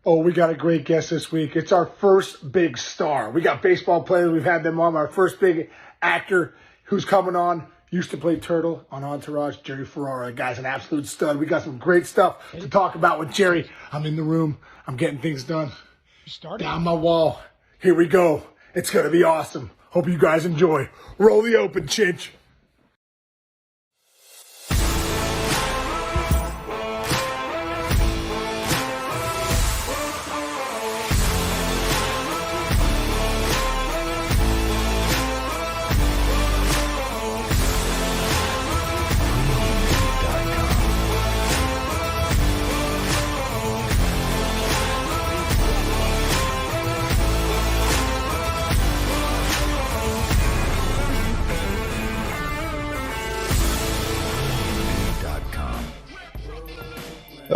Oh, we got a great guest this week. It's our first big star. We got baseball players. We've had them on. Our first big actor who's coming on used to play Turtle on Entourage, Jerry Ferrara. Guy's an absolute stud. We got some great stuff to talk about with Jerry. I'm in the room. I'm getting things done. Down my wall. Here we go. It's going to be awesome. Hope you guys enjoy. Roll the open, Chinch.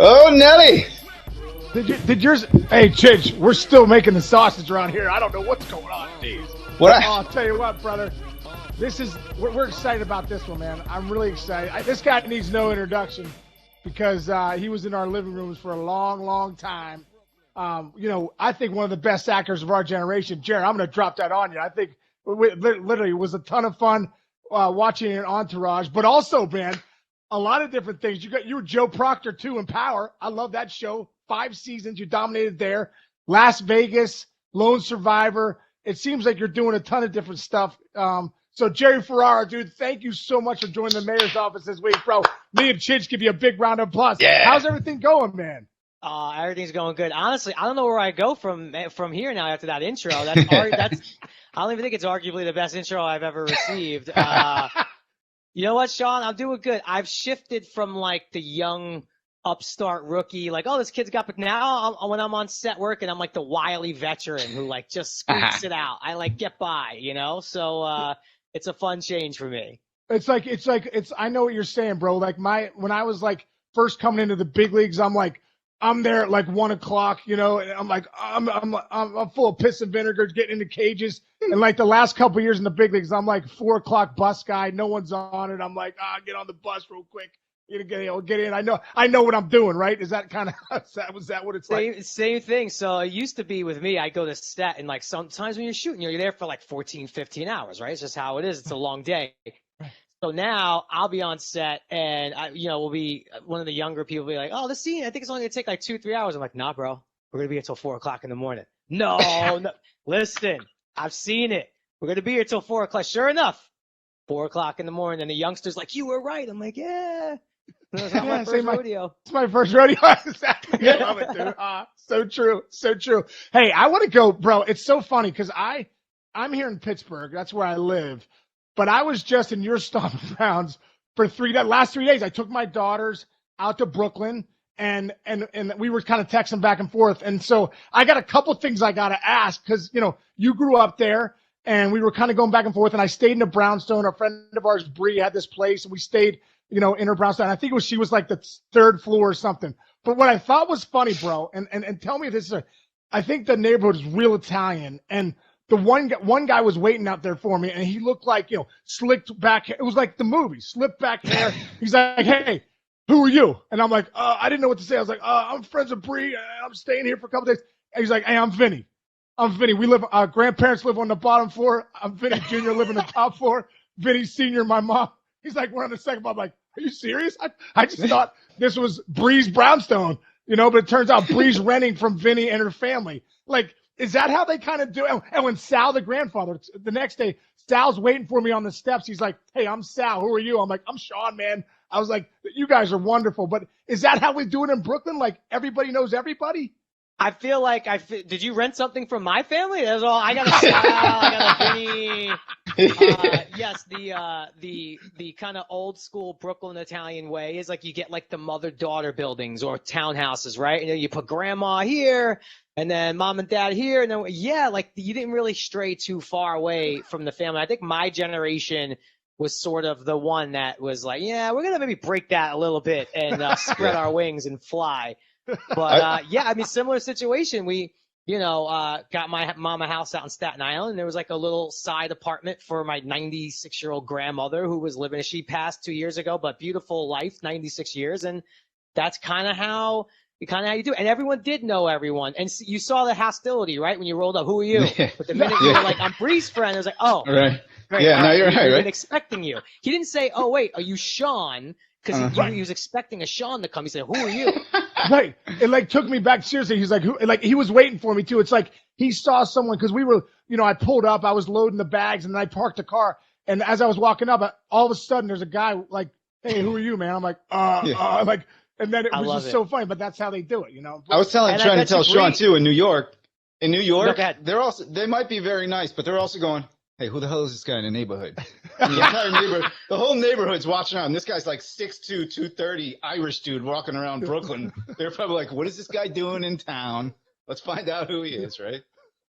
Oh, Nelly! Did yours? Hey, Chidge, we're still making the sausage around here. I don't know what's going on. Jeez. I'll tell you what, brother. We're excited about this one, man. I'm really excited. This guy needs no introduction because he was in our living rooms for a long, long time. I think one of the best actors of our generation. Jerry, I'm going to drop that on you. I think literally it was a ton of fun watching an Entourage, but also, man, a lot of different things. You were Joe Proctor too in Power. I love that show. 5 seasons. You dominated there. Las Vegas, Lone Survivor. It seems like you're doing a ton of different stuff. So Jerry Ferrara, dude, thank you so much for joining the mayor's office this week, bro. Me and Chidge give you a big round of applause. Yeah. How's everything going, man? Everything's going good. Honestly, I don't know where I go from here now after that intro. I don't even think it's arguably the best intro I've ever received. You know what, Sean? I'm doing good. I've shifted from like the young upstart rookie, like, oh, this kid's got, but now when I'm on set working, I'm like the wily veteran who like just squeaks it out. I like get by, So it's a fun change for me. It's I know what you're saying, bro. Like when I was like first coming into the big leagues, I'm there at like 1 o'clock, and I'm like, I'm full of piss and vinegar getting into cages. And like the last couple of years in the big leagues, I'm like 4 o'clock bus guy. No one's on it. I'm like, get on the bus real quick. Get in. I know what I'm doing, right? Is that kind of, was that what it's like? Same thing. So it used to be with me, I go to set and like sometimes when you're shooting, you're there for like 14, 15 hours, right? It's just how it is. It's a long day. So now I'll be on set and we'll be one of the younger people will be like, oh, this scene, I think it's only gonna take like 2-3 hours. I'm like, nah, bro, we're gonna be here till 4 o'clock in the morning. No, listen, I've seen it. We're gonna be here till 4 o'clock. Sure enough, 4 o'clock in the morning, and the youngster's like, you were right. I'm like, yeah. That's not my first rodeo. It's my first rodeo. Exactly. I love it, dude. So true. So true. Hey, I want to go, bro. It's so funny because I'm here in Pittsburgh. That's where I live. But I was just in your stomping grounds for last 3 days. I took my daughters out to Brooklyn and we were kind of texting back and forth. And so I got a couple things I got to ask because, you grew up there and we were kind of going back and forth. And I stayed in a brownstone. A friend of ours, Bree, had this place and we stayed, in her brownstone. I think she was like the 3rd floor or something. But what I thought was funny, bro, and tell me if this is I think the neighborhood is real Italian. And the one guy was waiting out there for me, and he looked like, slicked back. It was like the movie, slicked back hair. He's like, hey, who are you? And I'm like, I didn't know what to say. I was like, I'm friends with Bree. I'm staying here for a couple days. And he's like, hey, I'm Vinny. We live, grandparents live on the bottom floor. I'm Vinny Jr., live on the top floor. Vinny Sr., my mom. He's like, we're on the second floor. I'm like, are you serious? I just thought this was Bree's brownstone, but it turns out Bree's renting from Vinny and her family. Like, is that how they kind of do it? And when Sal, the grandfather, the next day, Sal's waiting for me on the steps. He's like, hey, I'm Sal. Who are you? I'm like, I'm Sean, man. I was like, you guys are wonderful. But is that how we do it in Brooklyn? Like, everybody knows everybody? I feel like did you rent something from my family? That's all. I got a Sal, I got a Vinny. Yes, the kind of old school Brooklyn Italian way is like you get like the mother-daughter buildings or townhouses, right? And then you put grandma here and then mom and dad here. And then, like you didn't really stray too far away from the family. I think my generation was sort of the one that was like, yeah, we're going to maybe break that a little bit and spread our wings and fly. But similar situation. We, got my mom a house out in Staten Island. And there was like a little side apartment for my 96-year-old grandmother who was living. She passed 2 years ago, but beautiful life, 96 years. And that's kind of how kind of how you do it. And everyone did know everyone. And you saw the hostility, right? When you rolled up, who are you? Yeah. But the minute you were like, I'm Bree's friend, it was like, oh, Right. great. Yeah, no, you're right, He right? wasn't expecting you. He didn't say, oh, wait, are you Sean? Because he was expecting a Sean to come. He said, who are you? Right. It like took me back seriously. He's like, who? Like he was waiting for me too. It's like he saw someone because we were, I pulled up, I was loading the bags, and then I parked the car. And as I was walking up, all of a sudden there's a guy like, hey, who are you, man? I'm like, like, and then it was just so funny. But that's how they do it, I was trying to tell Sean too in New York. In New York, no, they might be very nice, but they're also going, hey, who the hell is this guy in the neighborhood? And the entire neighborhood, the whole neighborhood's watching out. And this guy's like 6'2", 230 Irish dude walking around Brooklyn. They're probably like, what is this guy doing in town? Let's find out who he is, right?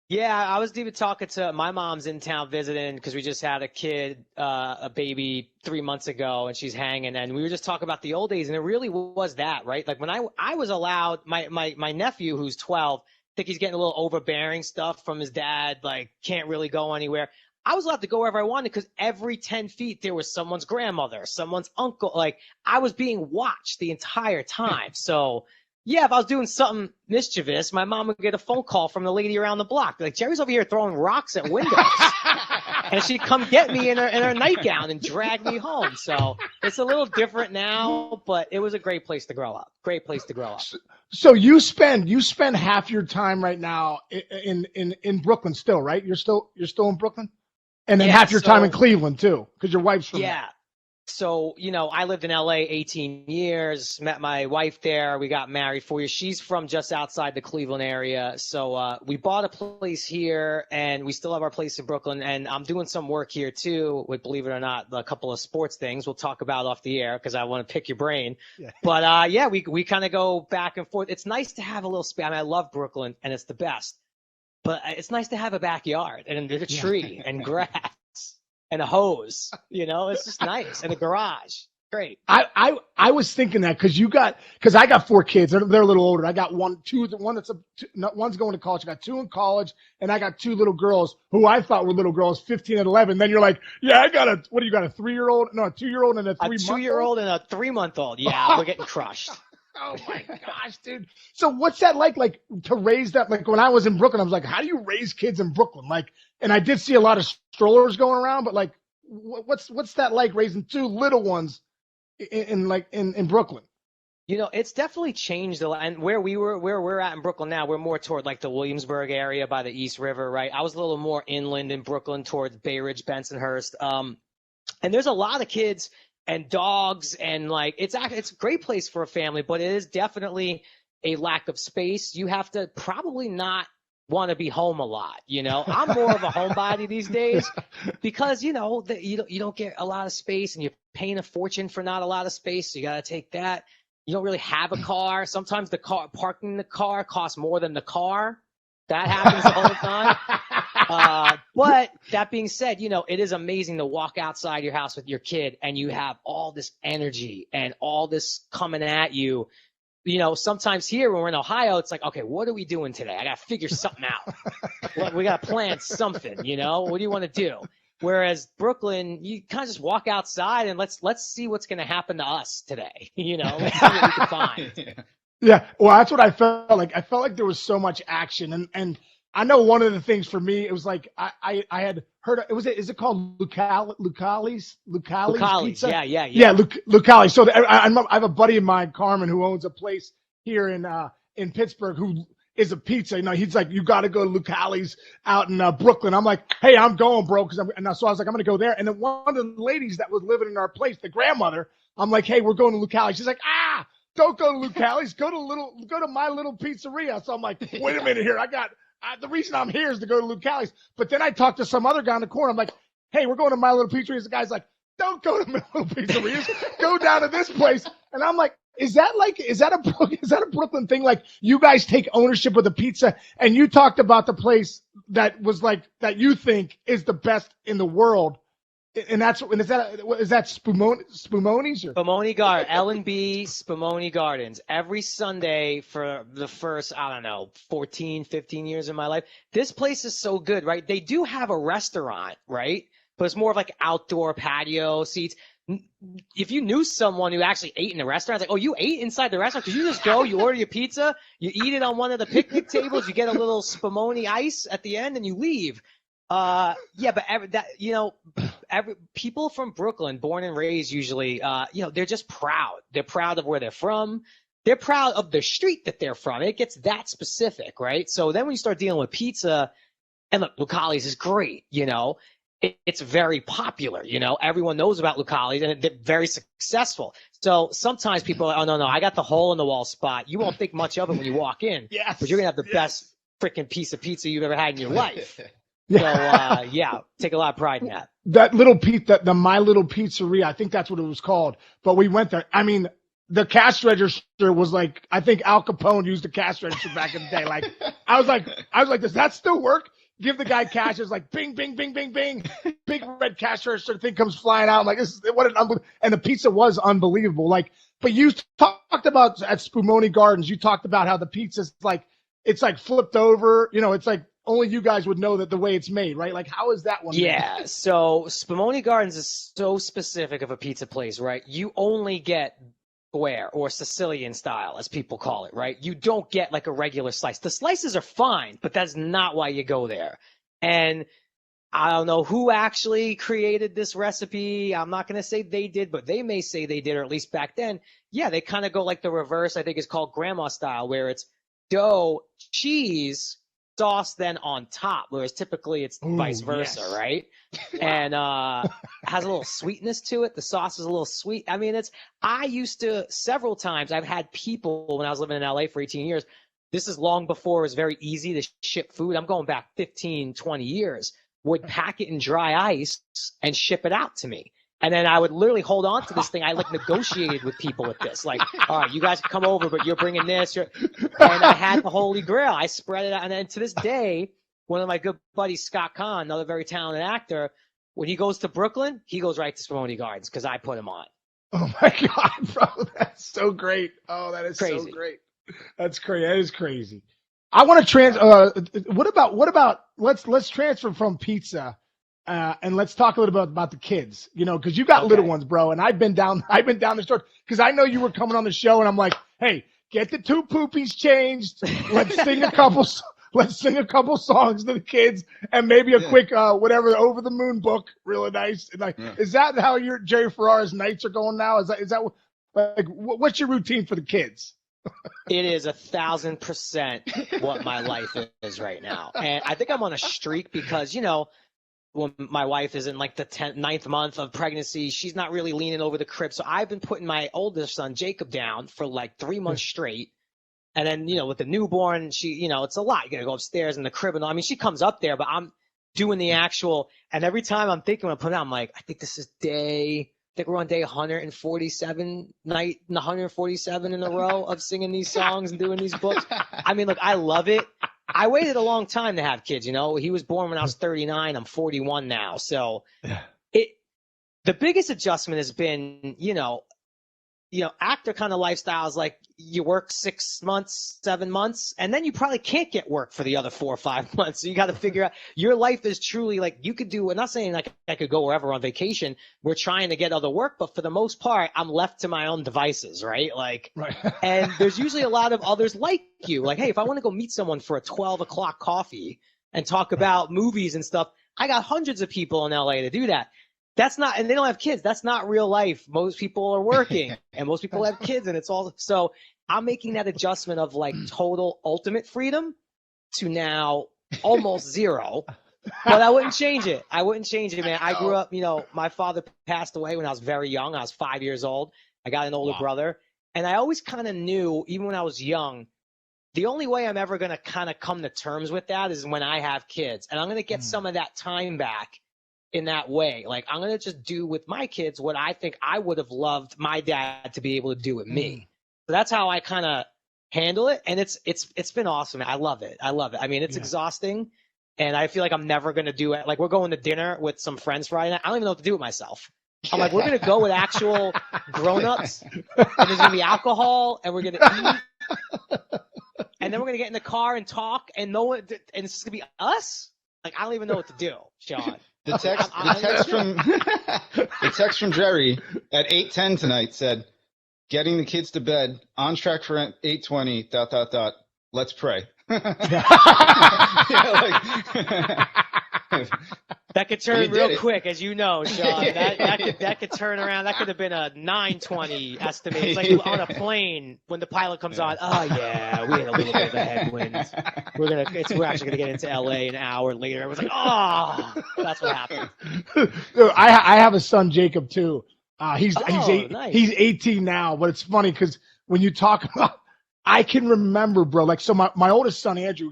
Yeah, I was even talking to my mom's in town visiting because we just had a kid, a baby 3 months ago, and she's hanging. And we were just talking about the old days, and it really was that, right? Like when I was allowed, my nephew who's 12, think he's getting a little overbearing stuff from his dad, like can't really go anywhere. I was allowed to go wherever I wanted because every 10 feet there was someone's grandmother, someone's uncle. Like I was being watched the entire time. So yeah, if I was doing something mischievous, my mom would get a phone call from the lady around the block. Like, Jerry's over here throwing rocks at windows. And she'd come get me in her nightgown and drag me home. So it's a little different now, but it was a great place to grow up. Great place to grow up. So you spend half your time right now in Brooklyn still, right? You're still in Brooklyn? And then half your time in Cleveland too, because your wife's from there. So, I lived in LA 18 years, met my wife there. We got married 4 years. She's from just outside the Cleveland area. So we bought a place here, and we still have our place in Brooklyn. And I'm doing some work here too with, believe it or not, a couple of sports things we'll talk about off the air because I want to pick your brain. Yeah. But we kind of go back and forth. It's nice to have a little space. I mean, I love Brooklyn, and it's the best. But it's nice to have a backyard and a tree and grass. And a hose, it's just nice. And a garage. Great. I was thinking that because I got 4 kids. They're a little older. I got one's going to college. I got 2 in college, and I got 2 little girls who I thought were little girls, 15 and 11. Then you're like, yeah, I got a 3-year-old? No, a 2-year-old and a 3-month-old? A 2-year-old and a 3-month-old. Yeah, we're getting crushed. Oh my gosh, dude. So what's that like to raise that? Like when I was in Brooklyn, I was like, how do you raise kids in Brooklyn? Like, and I did see a lot of strollers going around, but like, what's that like raising 2 little ones in Brooklyn? It's definitely changed a lot. And where we're at in Brooklyn now, we're more toward like the Williamsburg area by the East River, right? I was a little more inland in Brooklyn towards Bay Ridge, Bensonhurst. And there's a lot of kids and dogs, and like it's a great place for a family, but it is definitely a lack of space. You have to probably not want to be home a lot. I'm more of a homebody these days because you don't get a lot of space, and you're paying a fortune for not a lot of space. So you got to take that. You don't really have a car. Sometimes parking the car costs more than the car. That happens all the time. But that being said, it is amazing to walk outside your house with your kid and you have all this energy and all this coming at you. Sometimes here when we're in Ohio, it's like, okay, what are we doing today? I got to figure something out. We got to plan something, What do you want to do? Whereas Brooklyn, you kind of just walk outside and let's see what's going to happen to us today. Let's see what we can find. Yeah, well, that's what I felt like. I felt like there was so much action, and I know one of the things for me, it was like I had heard. Is it called Lucali's Pizza? Yeah, Lucali. So I have a buddy of mine, Carmen, who owns a place here in Pittsburgh, who is a pizza. He's like, you got to go to Lucali's out in Brooklyn. I'm like, hey, I'm going, bro, so I was like, I'm gonna go there. And then one of the ladies that was living in our place, the grandmother, I'm like, hey, we're going to Lucali. She's like, don't go to Lucali's. Go to my little pizzeria. So I'm like, wait a minute here. The reason I'm here is to go to Lucali's. But then I talked to some other guy in the corner. I'm like, hey, we're going to my little pizzeria. The guy's like, don't go to my little pizzerias. Go down to this place. And I'm like, is that a Brooklyn thing? Like you guys take ownership of the pizza, and you talked about the place that was like that you think is the best in the world. And is that Spumoni's or Spumoni Garden, L&B Spumoni Gardens. Every Sunday for the first, 14, 15 years of my life. This place is so good, right? They do have a restaurant, right? But it's more of like outdoor patio seats. if you knew someone who actually ate in the restaurant, it's like, oh, you ate inside the restaurant? Because you just go, you order your pizza, you eat it on one of the picnic tables, you get a little spumoni ice at the end, and you leave. Yeah, but people from Brooklyn, born and raised usually, they're just proud. They're proud of where they're from. They're proud of the street that they're from. It gets that specific, right? So then when you start dealing with pizza, and look, Lucali's is great, it's very popular, everyone knows about Lucali's and they're very successful. So sometimes people are like, oh, no, I got the hole in the wall spot. You won't think much of it when you walk in, Yes. but you're going to have the best freaking piece of pizza you've ever had in your life. Yeah. So, take a lot of pride in that. That little the My Little Pizzeria, I think that's what it was called. But we went there. I mean, the cash register was like, I think Al Capone used the cash register back in the day. Like, I was like, does that still work? Give the guy cash. It's like bing, bing, bing, bing, bing. Big red cash register thing comes flying out. I'm like, what an unbelievable. And the pizza was unbelievable. Like, but you talked about at Spumoni Gardens, you talked about how the pizza's like, it's like flipped over. It's like only you guys would know that the way it's made, right? Like, how is that one? Yeah. made? So Spumoni Gardens is so specific of a pizza place, right? You only get square or Sicilian style, as people call it, right? You don't get like a regular slice. The slices are fine, but that's not why you go there. And I don't know who actually created this recipe. I'm not going to say they did, but they may say they did, or at least back then. Yeah, they kind of go like the reverse. I think it's called grandma style, where it's dough, cheese, sauce then on top, whereas typically it's vice versa, yes. right? And has a little sweetness to it. The sauce is a little sweet. I mean, I used to, several times, I've had people when I was living in LA for 18 years, this is long before it was very easy to ship food. I'm going back 15, 20 years, would pack it in dry ice and ship it out to me. And then I would literally hold on to this thing. I like negotiated with people with this. Like, all right, you guys can come over, but you're bringing this. And I had the Holy Grail. I spread it out. And then to this day, one of my good buddies, Scott Kahn, another very talented actor, when he goes to Brooklyn, he goes right to Spumoni Gardens because I put him on. Oh my God, bro. That's so great. Oh, that is Crazy. so great. That's crazy. That is crazy. I want to what about let's transfer from pizza. And let's talk a little bit about the kids, because you got little ones, bro. And I've been down the stretch because I know you were coming on the show, and I'm like, hey, get the two poopies changed. Let's sing a couple songs to the kids, and maybe a quick whatever Over the Moon book, really nice. Is that how your Jerry Ferrara's nights are going now? Is that like what's your routine for the kids? It is 1,000% what my life is right now, and I think I'm on a streak because when my wife is in like the 9th month of pregnancy, she's not really leaning over the crib. So I've been putting my oldest son, Jacob, down for like 3 months straight. And then, with the newborn, she, it's a lot. You got to go upstairs in the crib. And I mean, she comes up there, but I'm doing the actual. And every time I'm thinking, when I put it out, I'm like, I think this is I think we're on day 147, night 147 in a row of singing these songs and doing these books. I mean, look, I love it. I waited a long time to have kids, He was born when I was 39. I'm 41 now. So the biggest adjustment has been, actor kind of lifestyles, like you work 6 months, 7 months, and then you probably can't get work for the other 4 or 5 months. So you got to figure out your life is truly like you could do. I'm not saying like I could go wherever on vacation. We're trying to get other work, but for the most part, I'm left to my own devices, right? Like, right. And there's usually a lot of others like you. Like, hey, if I want to go meet someone for a 12 o'clock coffee and talk about movies and stuff, I got hundreds of people in LA to do that. That's not, and they don't have kids. That's not real life. Most people are working and most people have kids, and it's all, so I'm making that adjustment of like total ultimate freedom to now almost zero, but I wouldn't change it. Man. I grew up, my father passed away when I was very young. I was 5 years old. I got an older brother, and I always kind of knew, even when I was young, the only way I'm ever going to kind of come to terms with that is when I have kids, and I'm going to get some of that time back in that way. Like, I'm going to just do with my kids what I think I would have loved my dad to be able to do with me. So that's how I kind of handle it. And it's been awesome. I love it. I mean, it's exhausting, and I feel like I'm never going to do it. Like, we're going to dinner with some friends Friday night. I don't even know what to do with myself. I'm like, we're going to go with actual grown-ups, and there's going to be alcohol, and we're going to eat, and then we're going to get in the car and talk, and it's just going to be us. Like, I don't even know what to do, Sean. The text from Jerry at 8:10 tonight said, "Getting the kids to bed, on track for 8:20. ... Let's pray." That could turn real quick, as you know, Sean. That could turn around. That could have been a 9:20 estimate. It's like on a plane when the pilot comes on. Oh yeah, we had a little bit of a headwind. We're actually gonna get into LA an hour later. I was like, oh, that's what happened. I have a son, Jacob, too. He's nice. He's 18 now, but it's funny because when you talk about, I can remember, bro. Like, so my oldest son, Andrew,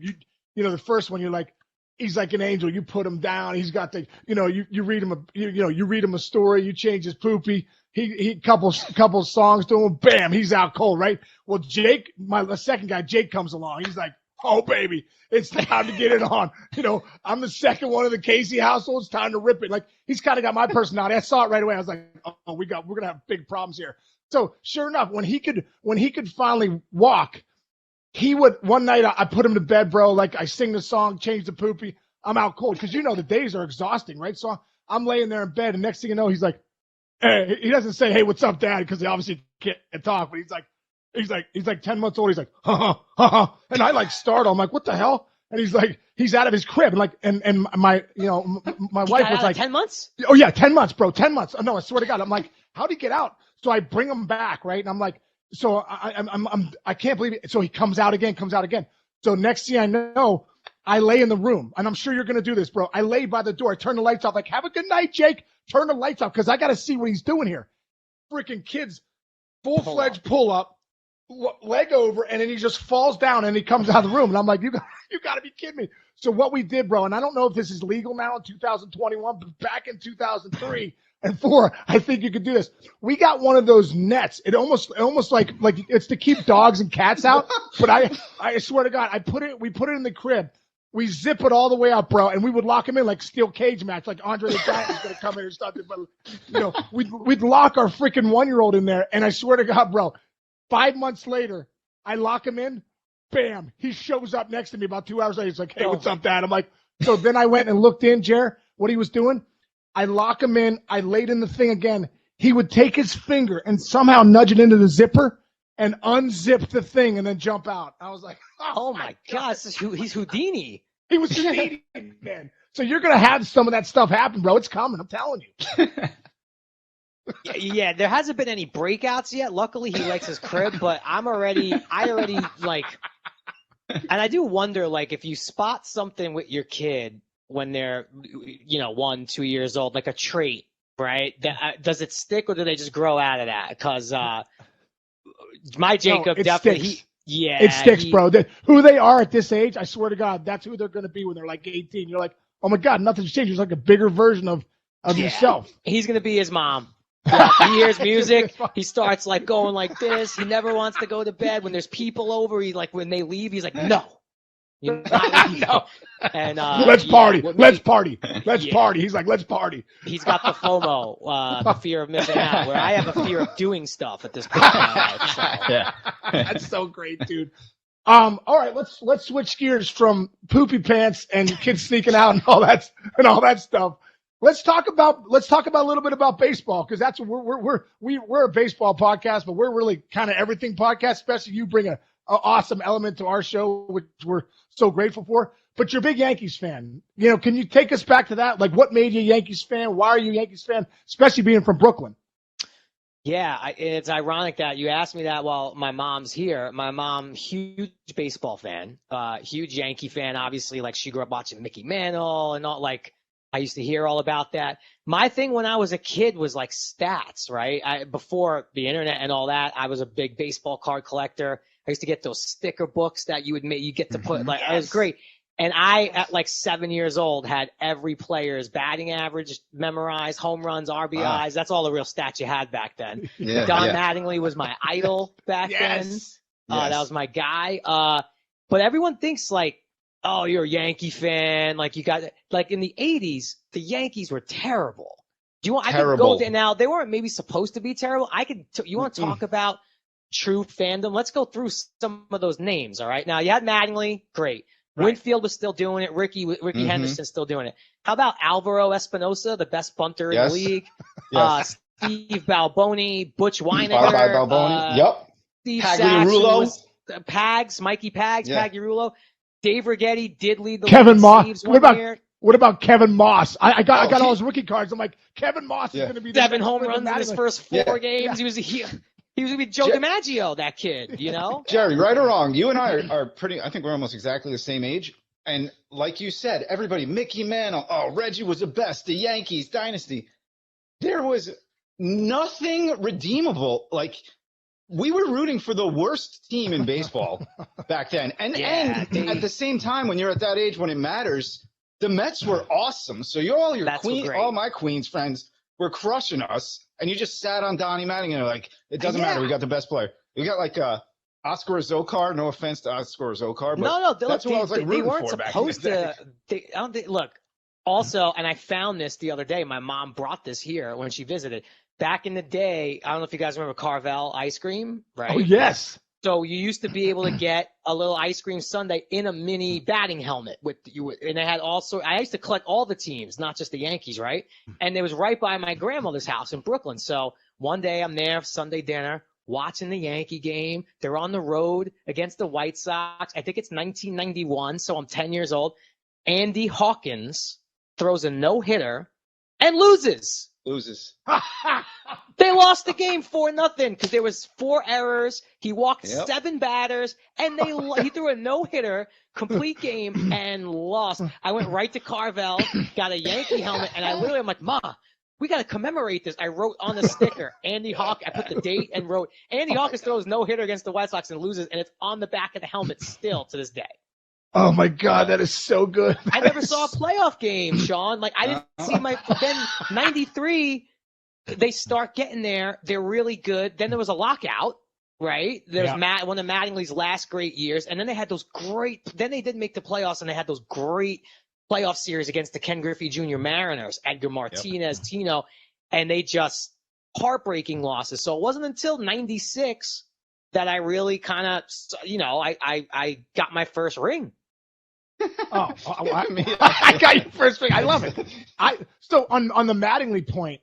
you know, the first one, you're like, he's like an angel. You put him down. He's got the, you read him you read him a story. You change his poopy. He couple songs to him. Bam, he's out cold, right? Well, Jake, the second guy, Jake comes along. He's like, oh baby, it's time to get it on. I'm the second one of the Casey household. It's time to rip it. Like, he's kind of got my personality. I saw it right away. I was like, oh, we're gonna have big problems here. So sure enough, when he could finally walk, he would, one night I put him to bed, bro. Like, I sing the song, change the poopy. I'm out cold because the days are exhausting, right? So I'm laying there in bed, and next thing you know, he's like, hey, he doesn't say, hey, what's up, Dad? Because he obviously can't talk, but he's like 10 months old. He's like, ha ha, and I like startle. I'm like, what the hell? And he's out of his crib, and my my wife was like, 10 months? Oh yeah, 10 months, bro, 10 months. Oh, no, I swear to God, I'm like, how'd he get out? So I bring him back, right? And I'm like, so I can't believe it. So he comes out again. So next thing I know, I lay in the room, and I'm sure you're going to do this, bro. I lay by the door. I turn the lights off. Like, have a good night, Jake. Turn the lights off because I got to see what he's doing here. Freaking kids, full-fledged pull up, leg over, and then he just falls down, and he comes out of the room. And I'm like, you got to be kidding me. So what we did, bro, and I don't know if this is legal now in 2021, but back in 2003 and 4, I think you could do this. We got one of those nets. It almost like it's to keep dogs and cats out. But I swear to God, we put it in the crib. We zip it all the way up, bro, and we would lock him in like steel cage match, like Andre the Giant was going to come in or something. But, we'd lock our freaking 1-year-old in there, and I swear to God, bro, 5 months later, I lock him in, bam, he shows up next to me about 2 hours later. He's like, hey, what's up, Dad? I'm like, so then I went and looked in, Jer, what he was doing. I lock him in. I laid in the thing again. He would take his finger and somehow nudge it into the zipper and unzip the thing and then jump out. I was like, oh my gosh, he's Houdini. He was Houdini, man. So you're going to have some of that stuff happen, bro. It's coming. I'm telling you. Yeah, there hasn't been any breakouts yet. Luckily, he likes his crib, but I already like, and I do wonder, like, if you spot something with your kid when they're, 1, 2 years old, like a trait, right? Does it stick, or do they just grow out of that? Because my Jacob definitely, it sticks, bro. Who they are at this age, I swear to God, that's who they're going to be when they're like 18. You're like, oh my God, nothing's changed. It's like a bigger version of yourself. He's going to be his mom. Yeah, he hears music. He starts like going like this. He never wants to go to bed. When there's people over, when they leave, he's like, no. You're not leaving. No. And let's party. Let's party. Let's party. He's like, let's party. He's got the FOMO, the fear of missing out, where I have a fear of doing stuff at this point in my life. So. Yeah. That's so great, dude. All right, let's switch gears from poopy pants and kids sneaking out and all that stuff. Let's talk about a little bit about baseball, because that's we're a baseball podcast, but we're really kind of everything podcast. Especially you bring a awesome element to our show, which we're so grateful for. But you're a big Yankees fan. Can you take us back to that? Like, what made you a Yankees fan? Why are you a Yankees fan? Especially being from Brooklyn. Yeah, it's ironic that you asked me that while my mom's here. My mom, huge baseball fan, huge Yankee fan. Obviously, like, she grew up watching Mickey Mantle and all, like, I used to hear all about that. My thing when I was a kid was like stats, right? Before the internet and all that, I was a big baseball card collector. I used to get those sticker books that you get to put, like, it was great. And I, at like 7 years old, had every player's batting average memorized, home runs, RBIs. Wow. That's all the real stats you had back then. Yeah, Don Mattingly was my idol back then. That was my guy. But everyone thinks like, oh, you're a Yankee fan. Like, you got, like, in the 80s, the Yankees were terrible. I could go there now. They weren't maybe supposed to be terrible. You want to talk about true fandom? Let's go through some of those names. All right. Now, you had Mattingly. Great. Right. Winfield was still doing it. Ricky Henderson's still doing it. How about Alvaro Espinosa, the best punter in the league? Yes. Steve Balboni, Butch Bye Weiniger. Balboni. Yep. Steve Pagliarulo. Sachs, Pags, Mikey Pags, Pagliarulo. Dave Rigetti did lead the Kevin league in Moss. saves one year. What about Kevin Moss? I got all his rookie cards. I'm like, Kevin Moss is going to be the 7 home runs in his first 4 games. Yeah. He was going to be Joe DiMaggio, that kid, you know? Jerry, right or wrong, you and I are pretty, I think we're almost exactly the same age. And like you said, everybody, Mickey Mantle, Reggie was the best, the Yankees, dynasty. There was nothing redeemable. Like, we were rooting for the worst team in baseball back then. And at the same time, when you're at that age when it matters, the Mets were awesome. So all my Queens friends were crushing us. And you just sat on Donnie Mattingly and you're like, it doesn't matter. We got the best player. We got like Oscar Zokar. No offense to Oscar Zokar, but that's what I was like rooting for back in the day. Look, also, and I found this the other day. My mom brought this here when she visited. Back in the day, I don't know if you guys remember Carvel ice cream, right? Oh, yes. So you used to be able to get a little ice cream sundae in a mini batting helmet and they had also. I used to collect all the teams, not just the Yankees, right? And it was right by my grandmother's house in Brooklyn. So one day I'm there Sunday dinner watching the Yankee game. They're on the road against the White Sox. I think it's 1991, so I'm 10 years old. Andy Hawkins throws a no-hitter and loses. They lost the game 4-0 because there was 4 errors. He walked 7 batters, and he threw a no-hitter, complete game, and lost. I went right to Carvel, got a Yankee helmet, and I'm like, Ma, we got to commemorate this. I wrote on the sticker, I put the date and wrote, Andy Hawkins throws no-hitter against the White Sox and loses, and it's on the back of the helmet still to this day. Oh my God, that is so good. I never saw a playoff game, Sean. Like I didn't see then 93, they start getting there. They're really good. Then there was a lockout, right? There's one of Mattingly's last great years. And then they had then they did make the playoffs and they had those great playoff series against the Ken Griffey Jr. Mariners, Edgar Martinez, Tino, and they just heartbreaking losses. So it wasn't until 96 that I really kind of, I got my first ring. I got your first ring. I love it. So on the Mattingly point,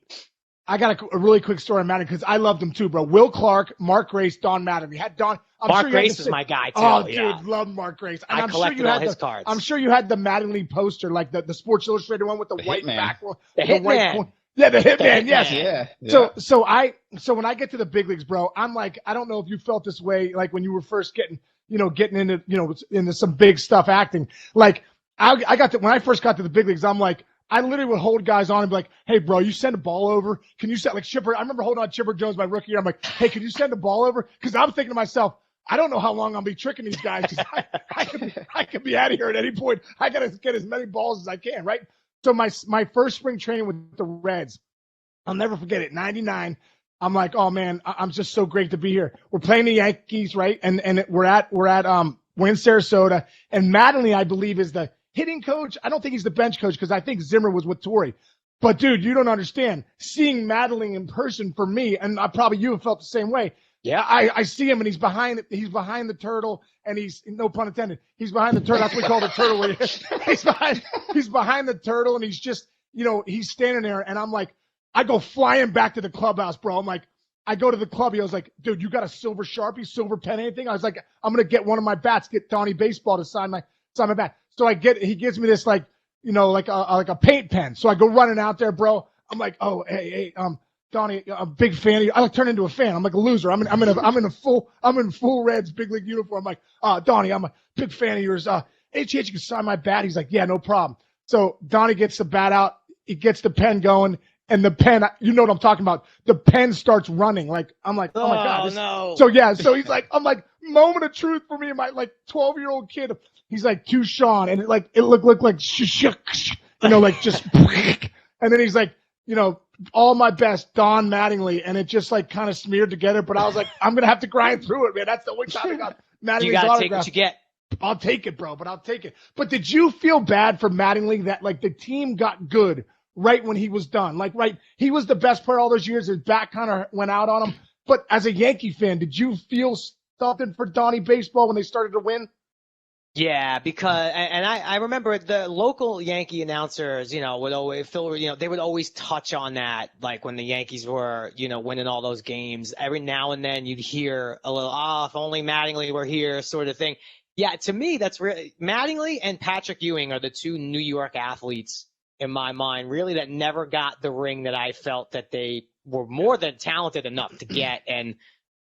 I got a really quick story on Mattingly because I loved him too, bro. Will Clark, Mark Grace, Don Mattingly. Had Don. Mark Grace is my guy too. Oh, dude, love Mark Grace. And I collected all his cards. I'm sure you had the Mattingly poster, like the Sports Illustrated one with the white background. The Hitman. Yeah, the Hitman. Yes. Yeah. So when I get to the big leagues, bro, I'm like, I don't know if you felt this way, like when you were first getting into some big stuff acting. Like when I first got to the big leagues, I'm like, I literally would hold guys on and be like, hey, bro, you send a ball over. Can you send, like Chipper? I remember holding on Chipper Jones my rookie year. I'm like, hey, can you send a ball over? Because I'm thinking to myself, I don't know how long I'll be tricking these guys because I could be out of here at any point. I got to get as many balls as I can, right? So my first spring training with the Reds, I'll never forget it, 99. I'm like, oh, man, I'm just so great to be here. We're playing the Yankees, right? And we're in Sarasota. And Mattingly, I believe, is the hitting coach. I don't think he's the bench coach because I think Zimmer was with Torrey. But, dude, you don't understand. Seeing Mattingly in person for me, and probably you have felt the same way. Yeah, I see him, and he's behind the turtle, and he's, no pun intended, he's behind the turtle. That's what we call the turtle. He's behind the turtle, and he's just, he's standing there, and I'm like, I go flying back to the clubhouse, bro. I'm like, I go to the club. He was like, dude, you got a silver Sharpie, silver pen, anything? I was like, I'm going to get one of my bats, get Donnie Baseball to sign my bat. So he gives me this like a paint pen. So I go running out there, bro. I'm like, oh, hey, Donnie, I'm a big fan of you. I turn into a fan. I'm like a loser. I'm in full Reds big league uniform. I'm like, Donnie, I'm a big fan of yours. Hey, you can sign my bat. He's like, yeah, no problem. So Donnie gets the bat out. He gets the pen going. And the pen, you know what I'm talking about. The pen starts running. Like, I'm like, oh my God. No. So he's like, I'm like, moment of truth for me and my like 12-year-old kid. He's like, to Sean. And it looked like, like just, and then he's like, all my best, Don Mattingly. And it just like kind of smeared together. But I was like, I'm going to have to grind through it, man. That's the only time I got Mattingly's you gotta autograph. take what you get. I'll take it, bro, but I'll take it. But did you feel bad for Mattingly that like the team got good right when he was done? Like, right, he was the best player all those years. His back kind of went out on him. But as a Yankee fan, did you feel something for Donnie Baseball when they started to win? Yeah, because and I remember the local Yankee announcers, would always they would always touch on that, like when the Yankees were, winning all those games. Every now and then you'd hear a little, if only Mattingly were here, sort of thing. Yeah, to me, that's really Mattingly and Patrick Ewing are the two New York athletes in my mind, really, that never got the ring that I felt that they were more than talented enough to get. And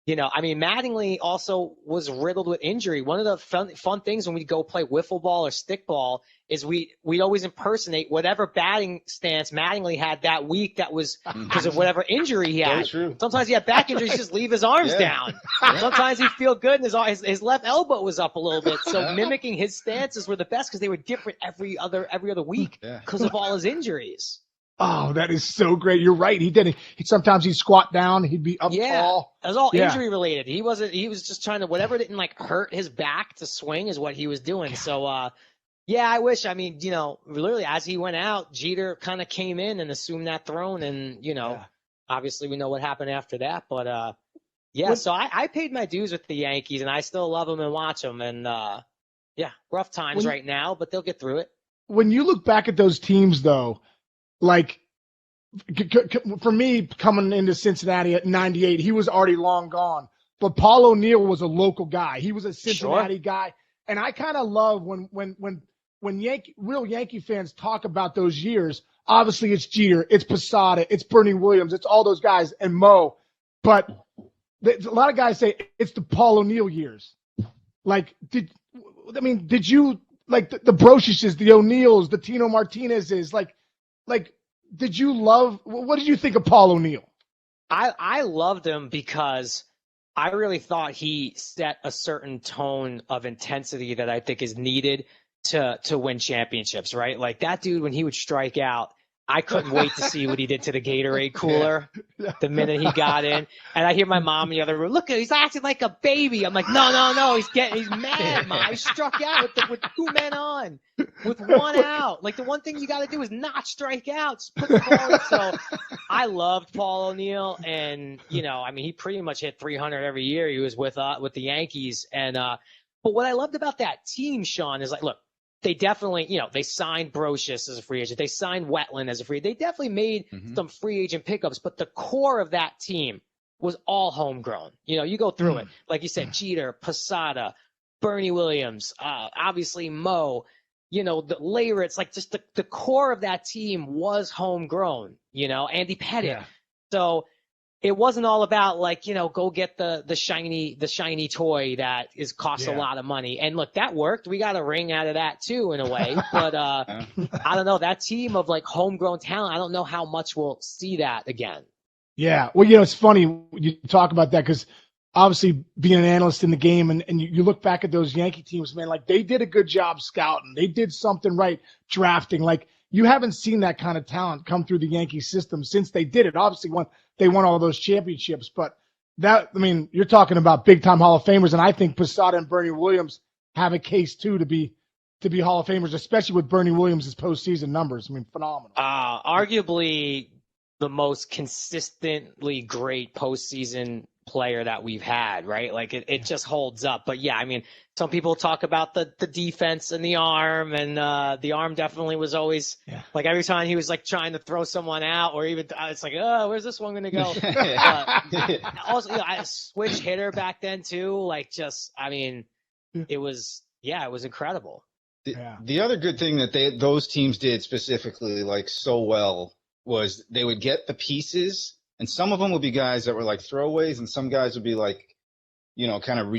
Mattingly also was riddled with injury. One of the fun things when we go play wiffle ball or stickball is we'd always impersonate whatever batting stance Mattingly had that week that was because of whatever injury he had. True. Sometimes he had back injuries, just leave his arms down. Sometimes he'd feel good and his left elbow was up a little bit. So mimicking his stances were the best because they were different every other week because of all his injuries. Oh, that is so great. You're right. He did it. Sometimes he'd squat down. He'd be up tall. It was all injury related. He was just trying to, whatever didn't hurt his back to swing is what he was doing. So, I wish, literally as he went out, Jeter kind of came in and assumed that throne. And, obviously we know what happened after that. But, so I paid my dues with the Yankees and I still love them and watch them. And, rough times right now, but they'll get through it. When you look back at those teams, though, like for me, coming into Cincinnati at 98, he was already long gone. But Paul O'Neill was a local guy. He was a Cincinnati guy. And I kind of love when real Yankee fans talk about those years. Obviously, it's Jeter, it's Posada, it's Bernie Williams, it's all those guys, and Mo. But a lot of guys say it's the Paul O'Neill years. Did you, the Brociouses, the O'Neills, the Tino Martinez's, did you love? What did you think of Paul O'Neill? I loved him because I really thought he set a certain tone of intensity that I think is needed to win championships, right? Like that dude, when he would strike out, I couldn't wait to see what he did to the Gatorade cooler the minute he got in. And I hear my mom in the other room, look, he's acting like a baby. I'm like, no, he's mad, Mom. I struck out with 2 men on, with 1 out. Like the one thing you got to do is not strike out. Just put the ball in. So I loved Paul O'Neill, and he pretty much hit 300 every year. He was with the Yankees, and but what I loved about that team, Sean, is look. They definitely, they signed Brocious as a free agent. They signed Wetland as a free agent. They definitely made some free agent pickups, but the core of that team was all homegrown. You go through it. Like you said, Jeter, Posada, Bernie Williams, obviously Mo, the Layritz, just the core of that team was homegrown, Andy Pettitte. Yeah. So it wasn't all about go get the shiny toy that costs a lot of money. And look, that worked. We got a ring out of that too in a way. But I don't know, that team of homegrown talent, I don't know how much we'll see that again. Yeah. Well, it's funny you talk about that because obviously being an analyst in the game and you look back at those Yankee teams, man, they did a good job scouting. They did something right drafting. You haven't seen that kind of talent come through the Yankee system since they did it. Obviously, they won all those championships, but you're talking about big time Hall of Famers, and I think Posada and Bernie Williams have a case too to be Hall of Famers, especially with Bernie Williams' postseason numbers. Phenomenal. Arguably the most consistently great postseason player that we've had, right? It just holds up. But yeah, some people talk about the defense and the arm, and the arm definitely was always every time he was trying to throw someone out, or even it's where's this one going to go? Also, I switch hitter back then too. It was incredible. The other good thing that those teams did specifically so well was they would get the pieces. And some of them would be guys that were throwaways, and some guys would be kind of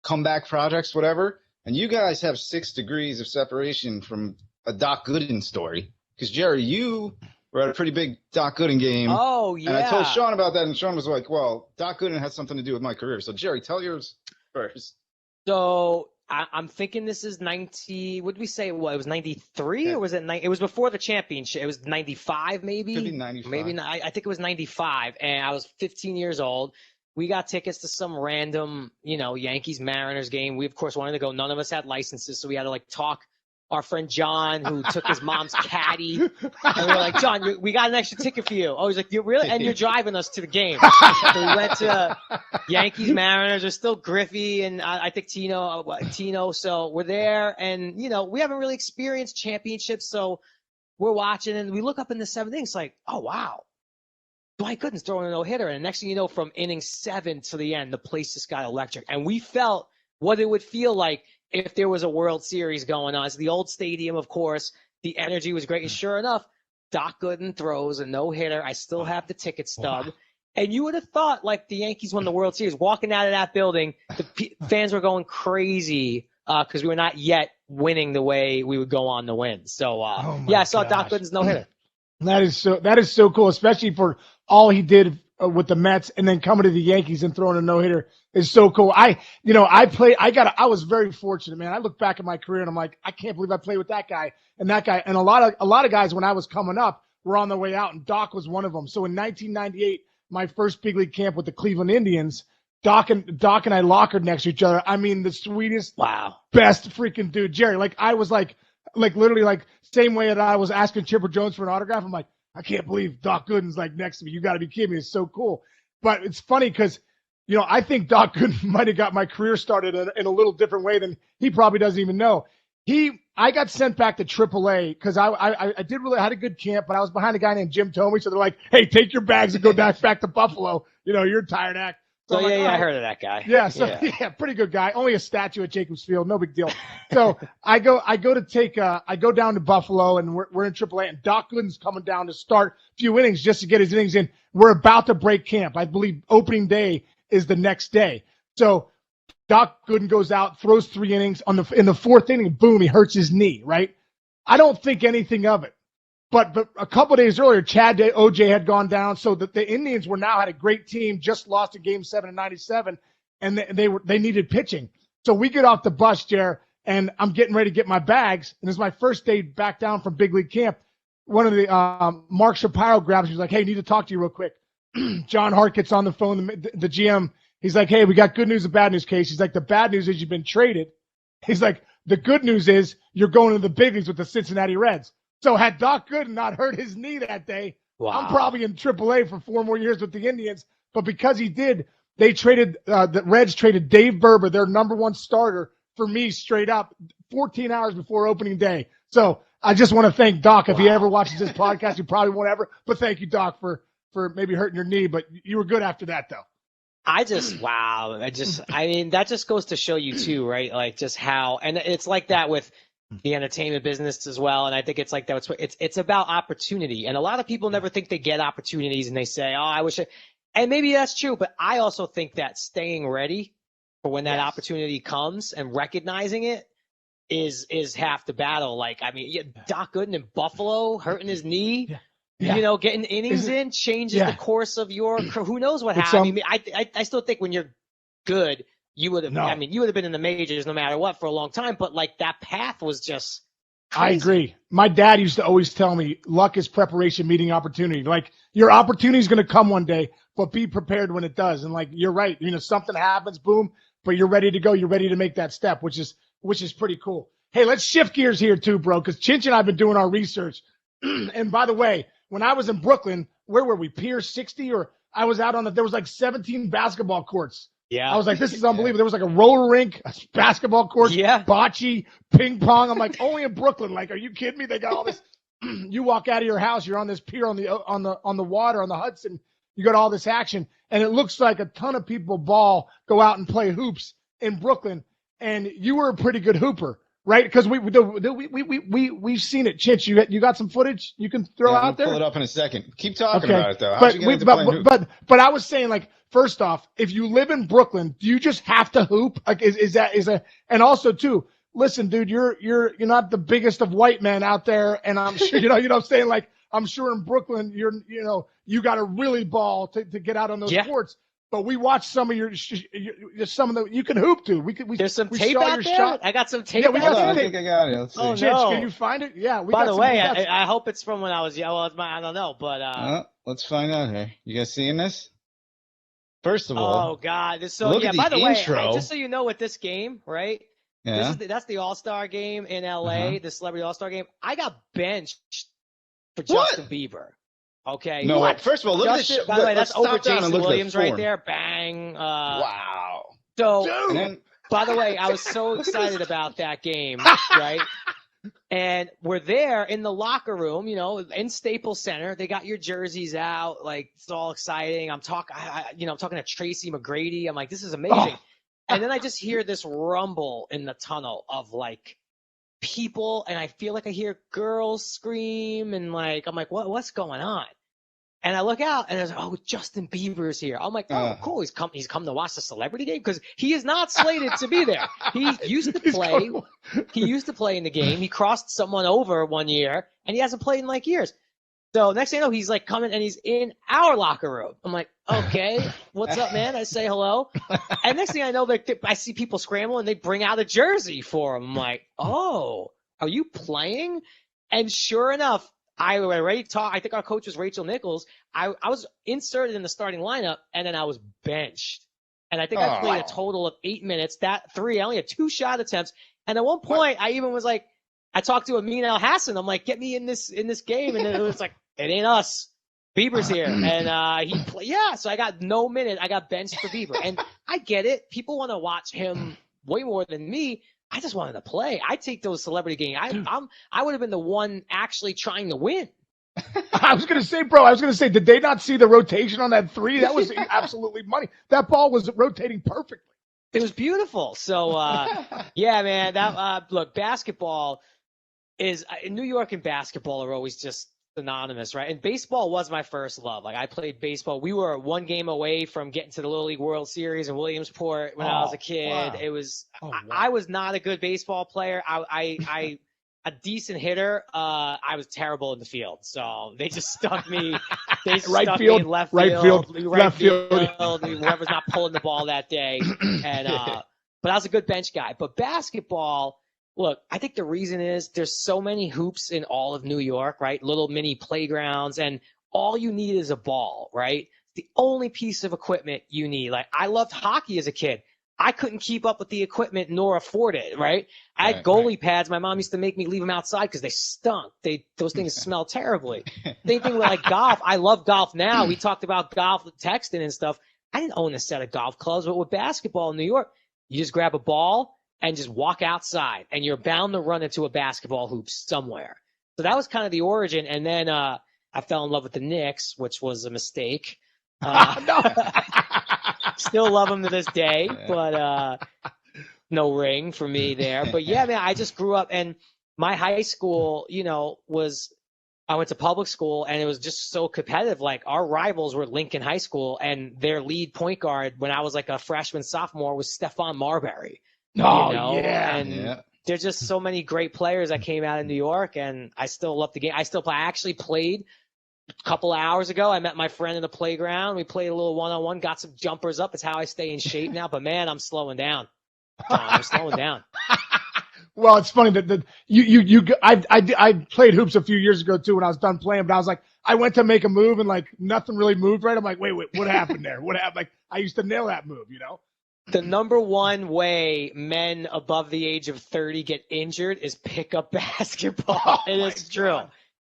comeback projects, whatever. And you guys have 6 degrees of separation from a Doc Gooden story. Because, Jerry, you were at a pretty big Doc Gooden game. Oh, yeah. And I told Sean about that, and Sean was like, well, Doc Gooden has something to do with my career. So, Jerry, tell yours first. So I'm thinking this is 90. What did we say? It was 93 or was it? It was before the championship. It was 95, maybe. Could be 95. Maybe not. I think it was 95, and I was 15 years old. We got tickets to some random, Yankees Mariners game. We of course wanted to go. None of us had licenses, so we had to talk our friend John, who took his mom's caddy. And we were like, John, we got an extra ticket for you. Oh, he's like, you really? And you're driving us to the game. So we went to Yankees, Mariners. There's still Griffey and I think Tino. So we're there. And, we haven't really experienced championships. So we're watching and we look up in the seventh inning. It's like, oh, wow. Dwight Gooden's throwing a no-hitter. And next thing you know, from inning 7 to the end, the place just got electric. And we felt what it would feel like if there was a World Series going on. It's the old stadium, of course. The energy was great. And sure enough, Doc Gooden throws a no-hitter. I still have the ticket stub. Wow. And you would have thought, like, the Yankees won the World Series. Walking out of that building, the fans were going crazy because we were not yet winning the way we would go on to win. So, I saw Doc Gooden's no-hitter. That is so cool, especially for all he did with the Mets and then coming to the Yankees and throwing a no-hitter is so cool. I was very fortunate, man. I look back at my career and I'm like, I can't believe I played with that guy and that guy. And a lot of guys when I was coming up were on their way out, and Doc was one of them. So in 1998, my first big league camp with the Cleveland Indians, Doc and I lockered next to each other. I mean, the sweetest, best freaking dude, Jerry. Like I was like literally like same way that I was asking Chipper Jones for an autograph. I'm like, I can't believe Doc Gooden's like next to me. You got to be kidding me. It's so cool. But it's funny because, I think Doc Gooden might have got my career started in a little different way than he probably doesn't even know. I got sent back to AAA because I had a good camp, but I was behind a guy named Jim Tomey. So they're like, hey, take your bags and go back to Buffalo. You're a tired act. So I heard of that guy. Yeah, pretty good guy. Only a statue at Jacobs Field, no big deal. So I go down to Buffalo, and we're in AAA, and Doc Gooden's coming down to start a few innings just to get his innings in. We're about to break camp. I believe opening day is the next day. So Doc Gooden goes out, throws 3 innings. In the 4th inning, boom, he hurts his knee. Right? I don't think anything of it. But a couple of days earlier, Chad OJ had gone down, so that the Indians had a great team, just lost in Game 7 in '97, and they needed pitching. So we get off the bus, Jer, and I'm getting ready to get my bags, and it's my first day back down from big league camp. One of the Mark Shapiro grabs me. He's like, "Hey, need to talk to you real quick." John Hart gets on the phone, the GM. He's like, "Hey, we got good news and bad news, Case." He's like, "The bad news is you've been traded." He's like, "The good news is you're going to the big leagues with the Cincinnati Reds." So had Doc Gooden not hurt his knee that day, I'm probably in AAA for 4 more years with the Indians. But because he did, they traded the Reds traded Dave Berber, their number 1 starter, for me straight up 14 hours before opening day. So I just want to thank Doc. If he ever watches this podcast, he probably won't ever. But thank you, Doc, for maybe hurting your knee. But you were good after that, though. I mean, that just goes to show you too, right? Like just how, and it's like that with the entertainment business as well. And I think it's like that. It's about opportunity. And a lot of people never think they get opportunities and they say, oh, I wish and maybe that's true. But I also think that staying ready for when that opportunity comes and recognizing it is half the battle. Like, I mean, Doc Gooden in Buffalo hurting his knee, getting innings in changes the course of your, who knows what happened. I mean, I still think when you're good, you would have. I mean, you would have been in the majors no matter what for a long time. But like that path was just crazy. I agree. My dad used to always tell me, "Luck is preparation meeting opportunity." Like your opportunity is going to come one day, but be prepared when it does. And like you're right. Something happens, boom, but you're ready to go. You're ready to make that step, which is pretty cool. Hey, let's shift gears here too, bro, because Chinch and I've been doing our research. And by the way, when I was in Brooklyn, where were we? Pier 60, or I was out there was like 17 basketball courts. Yeah. I was like, this is unbelievable. There was like a roller rink, a basketball court, bocce, ping pong. I'm like, only in Brooklyn. Like, are you kidding me? They got all this. You walk out of your house, you're on this pier on the water, on the Hudson. You got all this action, and it looks like a ton of people go out and play hoops in Brooklyn. And you were a pretty good hooper, right? Because we've seen it. Chinch, you got some footage you can throw out there? Pull it up in a second. Keep talking about it though. But I was saying, like, first off, if you live in Brooklyn, do you just have to hoop? Like, and also too, listen, dude, you're not the biggest of white men out there, and I'm sure you know what I'm saying. Like, I'm sure in Brooklyn, you got to really ball to get out on those courts. But we watched some of you can hoop too. There's some tape out there. Shot. I got some tape. Yeah, we got I think I got it. Let's see. Oh, Chinch, no. can you find it? Yeah. By the way, I hope it's from when I was young. Well, I don't know, but let's find out here. You guys seeing this? First of all, oh God! So look yeah. at By the way, intro. just so you know, with this game, right? Yeah. That's the All-Star game in LA, the Celebrity All-Star game. I got benched for What? Justin Bieber. Okay. No, What? first of all, look Justin, at this. by the way, that's over stop down and Jason look at the Williams right form. there. Bang. Wow. So, Dude. And then, by the way, I was so Look at excited this. about that game, right? And we're there in the locker room, in Staples Center. They got your jerseys out, like it's all exciting. I'm talking to Tracy McGrady. I'm like, this is amazing. And then I just hear this rumble in the tunnel of like people, and I feel like I hear girls scream, and like I'm like, what's going on? And I look out, and there's Justin Bieber's here. I'm like, cool. He's come to watch the celebrity game because he is not slated to be there. He used to play. He used to play in the game. He crossed someone over one year, and he hasn't played in like years. So next thing you know, he's like coming, and he's in our locker room. I'm like, okay, what's up, man? I say hello, and next thing I know, I see people scramble, and they bring out a jersey for him. I'm like, oh, are you playing? And sure enough, I already talked. I think our coach was Rachel Nichols. I was inserted in the starting lineup, and then I was benched. And I think I played a total of 8 minutes. I only had 2 shot attempts. And at one point, I even was like, I talked to Amin Al Hassan. I'm like, get me in this game. And then it was like, it ain't us. Bieber's here. And he played. Yeah, so I got no minute. I got benched for Bieber. And I get it. People want to watch him way more than me. I just wanted to play. I take those celebrity games. I would have been the one actually trying to win. I was gonna say, did they not see the rotation on that 3? That was absolutely money. That ball was rotating perfectly. It was beautiful. So yeah, man. Look, basketball is in New York, and basketball are always just synonymous, right? And baseball was my first love. Like I played baseball. We were 1 game away from getting to the Little League World Series in Williamsport when I was a kid. Wow. It was wow. I was not a good baseball player. I a decent hitter. I was terrible in the field. So they just stuck me. They Right stuck field, me in left right field, left field. Whoever's not pulling the ball that day. And but I was a good bench guy. But basketball. Look, I think the reason is there's so many hoops in all of New York, right? Little mini playgrounds, and all you need is a ball, right? The only piece of equipment you need. Like I loved hockey as a kid. I couldn't keep up with the equipment nor afford it, right? I had goalie pads. My mom used to make me leave them outside because they stunk. Those things smell terribly. Same thing with like golf. I love golf now. We talked about golf texting and stuff. I didn't own a set of golf clubs, but with basketball in New York, you just grab a ball and just walk outside, and you're bound to run into a basketball hoop somewhere. So that was kind of the origin. And then I fell in love with the Knicks, which was a mistake. Still love them to this day, but no ring for me there. But yeah, man, I just grew up, and my high school, I went to public school, and it was just so competitive. Like our rivals were Lincoln High School, and their lead point guard when I was like a freshman, sophomore was Stephon Marbury. And there's just so many great players that came out of New York, and I still love the game. I still play. I actually played a couple of hours ago. I met my friend in the playground. We played a little one-on-one, got some jumpers up. It's how I stay in shape now. But man, I'm slowing down. I'm slowing down. Well, it's funny that I played hoops a few years ago too when I was done playing, but I was like, I went to make a move and like nothing really moved right. I'm like, wait, what happened there? What happened? Like I used to nail that move, The number one way men above the age of 30 get injured is pickup basketball. It is true.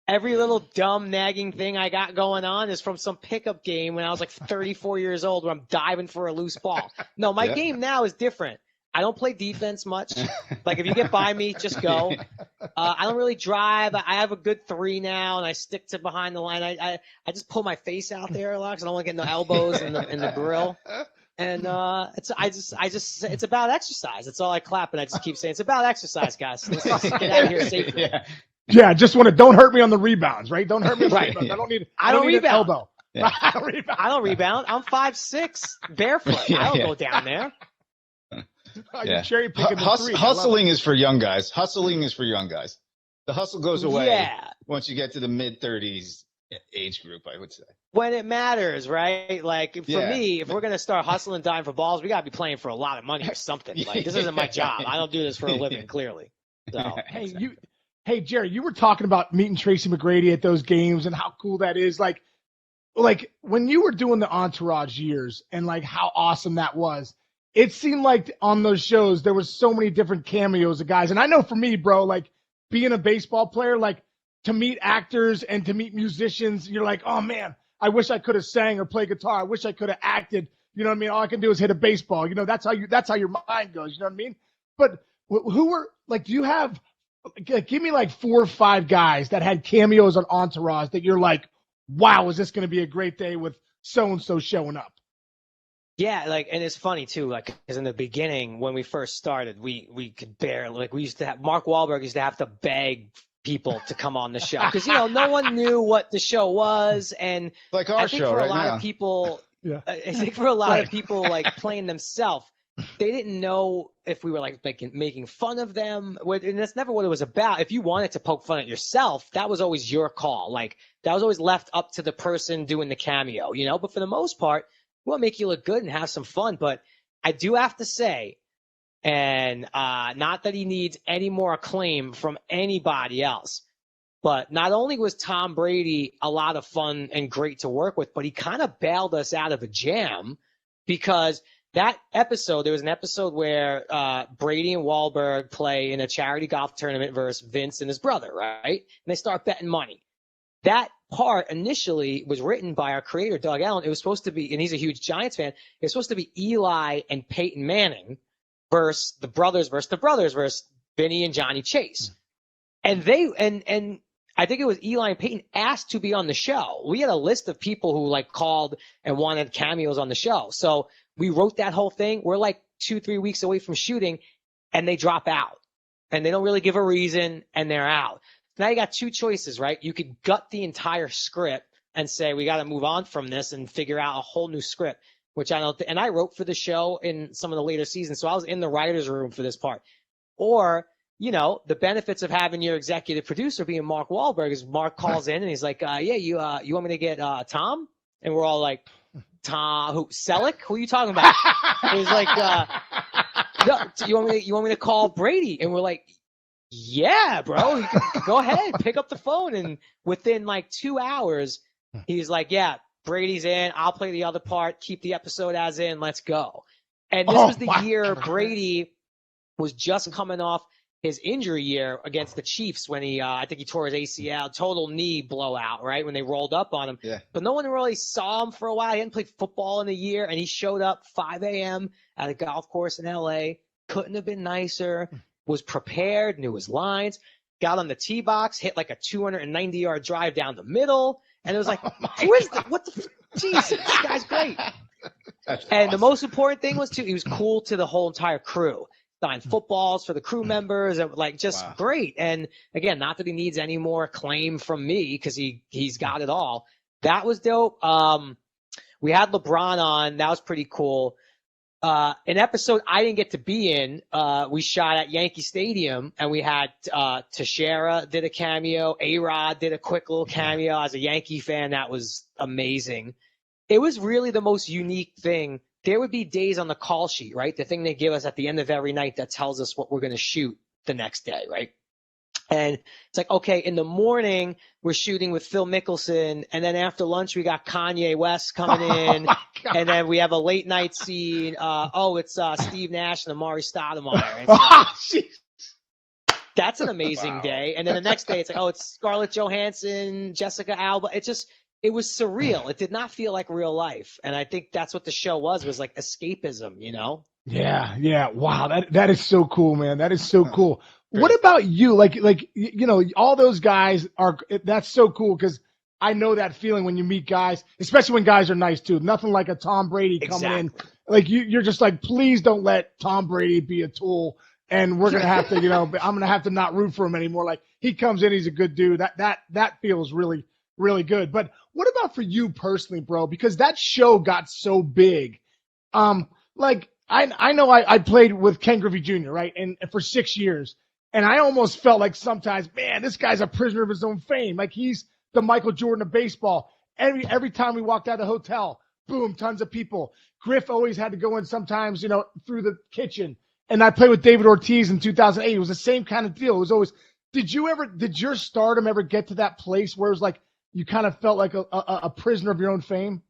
Every little dumb nagging thing I got going on is from some pickup game when I was like 34 years old where I'm diving for a loose ball. No, my game now is different. I don't play defense much. Like if you get by me, just go. I don't really drive. I have a good 3 now, and I stick to behind the line. I just pull my face out there a lot because I don't want to get no elbows in the grill. And it's about exercise. That's all I clap, and I just keep saying it's about exercise, guys. Let's get out of here safely. Yeah, just don't hurt me on the rebounds, right? Don't hurt me on the rebounds. I don't need an elbow. Yeah. I don't rebound. I'm 5'6", barefoot. I don't go down there. You're cherry picking the 3. Hustling is for young guys. Hustling is for young guys. The hustle goes away once you get to the mid-30s age group, I would say. When it matters, right? Like for me, if we're gonna start hustling, dying for balls, we gotta be playing for a lot of money or something. Like this isn't my job. I don't do this for a living, clearly. So Hey, Jerry, you were talking about meeting Tracy McGrady at those games and how cool that is. Like when you were doing the Entourage years and like how awesome that was. it seemed like on those shows there was so many different cameos of guys. And I know for me, bro, like being a baseball player, like to meet actors and to meet musicians, you're like, oh man, I wish I could have sang or played guitar. I wish I could have acted. You know what I mean? All I can do is hit a baseball. You know, that's how your mind goes. You know what I mean? But who were like, do you have, give me like 4 or 5 guys that had cameos on Entourage that you're like, wow, is this going to be a great day with so-and-so showing up? Yeah, like, and it's funny too, like, because in the beginning when we first started, we could barely, like, we used to have Mark Wahlberg used to have to beg people to come on the show because no one knew what the show was, and like our I think show for right a lot now. of people, Yeah. I think for a lot of people like playing themselves, they didn't know if we were like making fun of them, and that's never what it was about. If you wanted to poke fun at yourself, that was always your call. Like that was always left up to the person doing the cameo, But for the most part, we want to make you look good and have some fun. But I do have to say, and not that he needs any more acclaim from anybody else, but not only was Tom Brady a lot of fun and great to work with, but he kind of bailed us out of a jam because that episode, there was an episode where Brady and Wahlberg play in a charity golf tournament versus Vince and his brother, right? And they start betting money. That part initially was written by our creator, Doug Allen. It was supposed to be, and he's a huge Giants fan, it was supposed to be Eli and Peyton Manning versus the brothers versus Vinny and Johnny Chase. And and I think it was Eli and Peyton asked to be on the show. We had a list of people who like called and wanted cameos on the show. So we wrote that whole thing. We're like 2-3 weeks away from shooting and they drop out and they don't really give a reason and they're out. Now you got 2 choices, right? You could gut the entire script and say, we got to move on from this and figure out a whole new script, which I don't and I wrote for the show in some of the later seasons. So I was in the writer's room for this part. Or, the benefits of having your executive producer being Mark Wahlberg is Mark calls in and he's like, you want me to get Tom? And we're all like, Tom, who, Selleck? Who are you talking about? He's like, no, you want me to call Brady? And we're like, yeah, bro, you can go ahead, pick up the phone. And within like 2 hours, he's like, yeah, Brady's in. I'll play the other part. Keep the episode as in. Let's go. And this was the year Brady was just coming off his injury year against the Chiefs when I think he tore his ACL, total knee blowout, right? When they rolled up on him. Yeah. But no one really saw him for a while. He hadn't played football in a year, and he showed up 5 a.m. at a golf course in L.A. Couldn't have been nicer. Was prepared, knew his lines, got on the tee box, hit like a 290-yard drive down the middle, and it was like, who is that? What the Jesus, this guy's great. And the most important thing was, too, he was cool to the whole entire crew. Signed footballs for the crew members, and like just great. And again, not that he needs any more acclaim from me because he's got it all. That was dope. We had LeBron on. That was pretty cool. An episode I didn't get to be in, we shot at Yankee Stadium, and we had Teixeira did a cameo. A-Rod did a quick little cameo. As a Yankee fan, that was amazing. It was really the most unique thing. There would be days on the call sheet, right? The thing they give us at the end of every night that tells us what we're going to shoot the next day, right? And it's like, okay, in the morning, we're shooting with Phil Mickelson. And then after lunch, we got Kanye West coming in. And then we have a late night scene. It's Steve Nash and Amari Stoudemire. That's an amazing day. And then the next day, it's like, it's Scarlett Johansson, Jessica Alba. It was surreal. It did not feel like real life. And I think that's what the show was like escapism, Yeah. Wow. That is so cool, man. That is so cool. What about you? Like, all those guys that's so cool because I know that feeling when you meet guys, especially when guys are nice too. Nothing like a Tom Brady coming in. Like you're just like, please don't let Tom Brady be a tool. And we're going to have to, I'm going to have to not root for him anymore. Like he comes in, he's a good dude. That feels really, really good. But what about for you personally, bro? Because that show got so big. I know I played with Ken Griffey Jr., right? And for 6 years. And I almost felt like sometimes, man, this guy's a prisoner of his own fame. Like he's the Michael Jordan of baseball. Every time we walked out of the hotel, boom, tons of people. Griff always had to go in sometimes, through the kitchen. And I played with David Ortiz in 2008. It was the same kind of deal. It was always, did your stardom ever get to that place where it was like, you kind of felt like a prisoner of your own fame?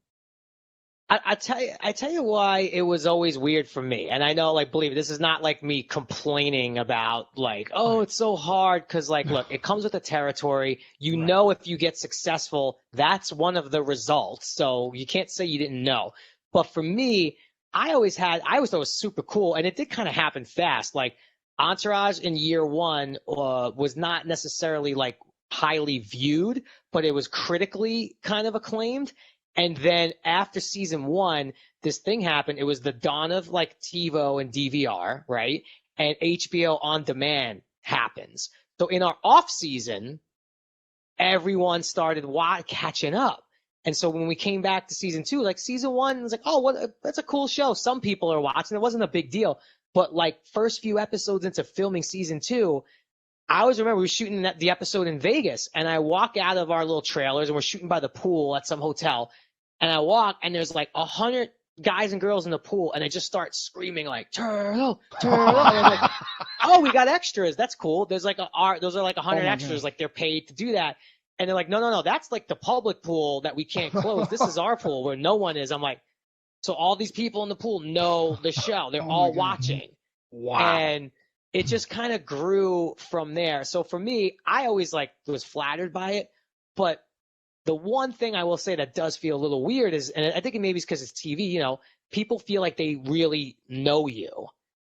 I tell you why it was always weird for me. And I know, like, believe me, this is not like me complaining about like, oh, it's so hard. Cause like, look, it comes with the territory. You know, if you get successful, that's one of the results. So you can't say you didn't know. But for me, I always thought it was super cool. And it did kind of happen fast. Like Entourage in year one was not necessarily like highly viewed, but it was critically kind of acclaimed. And then after season one, this thing happened. It was the dawn of like TiVo and DVR, right? And HBO on demand happens. So in our off season, everyone started catching up. And so when we came back to season two, like season one, it was like, oh, that's a cool show. Some people are watching. It wasn't a big deal. But like first few episodes into filming season two, I always remember we were shooting the episode in Vegas, and I walk out of our little trailers and we're shooting by the pool at some hotel. And I walk, and there's like 100 guys and girls in the pool, and they just start screaming like "Turtle, turtle!" And I'm like, "Oh, we got extras. That's cool." There's like those are like 100 extras, like they're paid to do that. And they're like, "No, that's like the public pool that we can't close. This is our pool where no one is." I'm like, so all these people in the pool know the show. They're all watching. Wow. And it just kind of grew from there. So for me, I always like was flattered by it, but the one thing I will say that does feel a little weird is, and I think it maybe is because it's TV, you know, people feel like they really know you.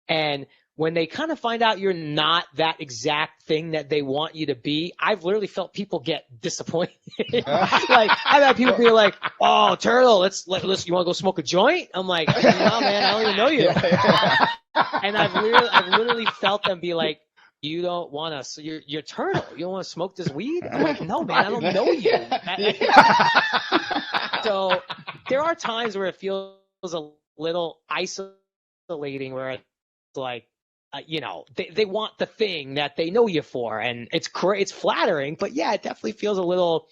And when they kind of find out you're not that exact thing that they want you to be, I've literally felt people get disappointed. Like I've had people be like, "Oh, Turtle, let's you want to go smoke a joint?" I'm like, "No, man, I don't even know you." And I've literally felt them be like, "You don't want to, you're Turtle. You don't want to smoke this weed?" I'm like, "No, man, I don't know you." So there are times where it feels a little isolating, where it's like, you know, they want the thing that they know you for, and it's flattering, but yeah, it definitely feels a little,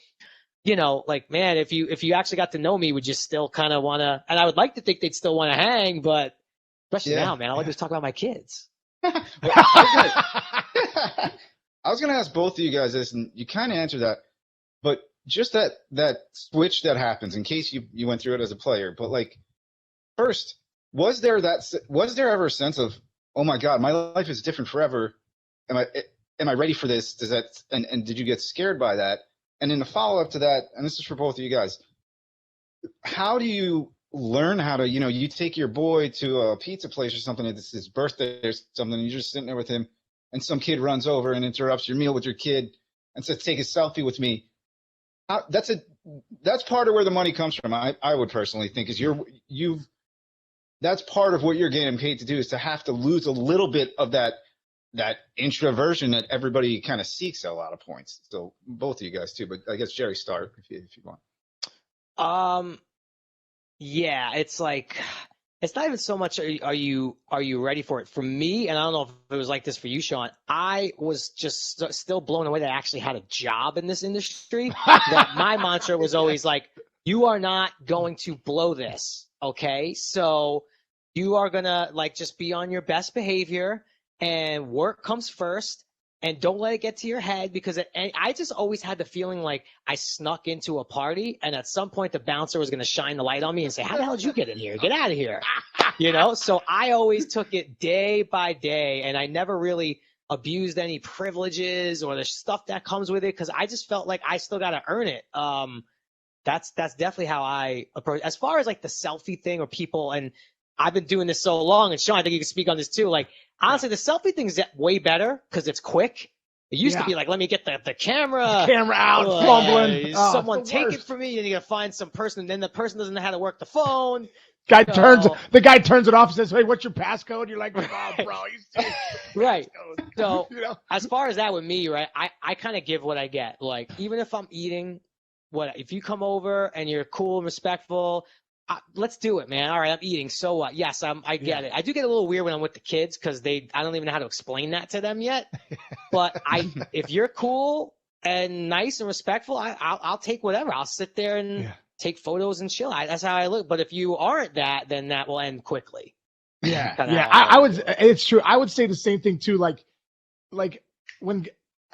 you know, like, man, if you actually got to know me, would you still kind of want to? And I would like to think they'd still want to hang, but especially now, man, all I do is talk about my kids. I was gonna ask both of you guys this, and you kind of answered that, but just that switch that happens, in case you went through it as a player, but like, first, was there ever a sense of, oh my God, my life is different forever? Am I ready for this? And did you get scared by that? And in the follow up to that, and this is for both of you guys, how do you learn how to, you know, you take your boy to a pizza place or something, it's his birthday or something, and you're just sitting there with him, and some kid runs over and interrupts your meal with your kid and says, "Take a selfie with me." That's part of where the money comes from. I would personally think is that's part of what you're getting paid to do, is to have to lose a little bit of that introversion that everybody kind of seeks at a lot of points. So both of you guys too, but I guess Jerry, start if you want. Yeah, it's like, it's not even so much are you ready for it. For me, and I don't know if it was like this for you, Sean, I was just still blown away that I actually had a job in this industry. That my mantra was always like, you are not going to blow this, okay? So you are gonna like just be on your best behavior, and work comes first, and don't let it get to your head, because I just always had the feeling like I snuck into a party, and at some point the bouncer was going to shine the light on me and say, "How the hell did you get in here? Get out of here." You know, so I always took it day by day, and I never really abused any privileges or the stuff that comes with it, because I just felt like I still got to earn it. That's definitely how I approach. As far as like the selfie thing or people, and I've been doing this so long, and Sean, I think you can speak on this too. Like, honestly, the selfie thing is way better because it's quick. It used to be like, let me get the camera out, fumbling. Someone take it from me, and you gotta find some person, and then the person doesn't know how to work the phone. The guy turns it off and says, "Hey, what's your passcode?" You're like, "Oh, bro, right." So, you know? As far as that with me, right, I kind of give what I get. Like, even if I'm eating, if you come over and you're cool and respectful, let's do it, man. All right, I'm eating. So what? Yes, I get it. I do get a little weird when I'm with the kids, because I don't even know how to explain that to them yet. But if you're cool and nice and respectful, I'll take whatever. I'll sit there and take photos and chill. That's how I look. But if you aren't that, then that will end quickly. Yeah, I would. It's true. I would say the same thing too. Like when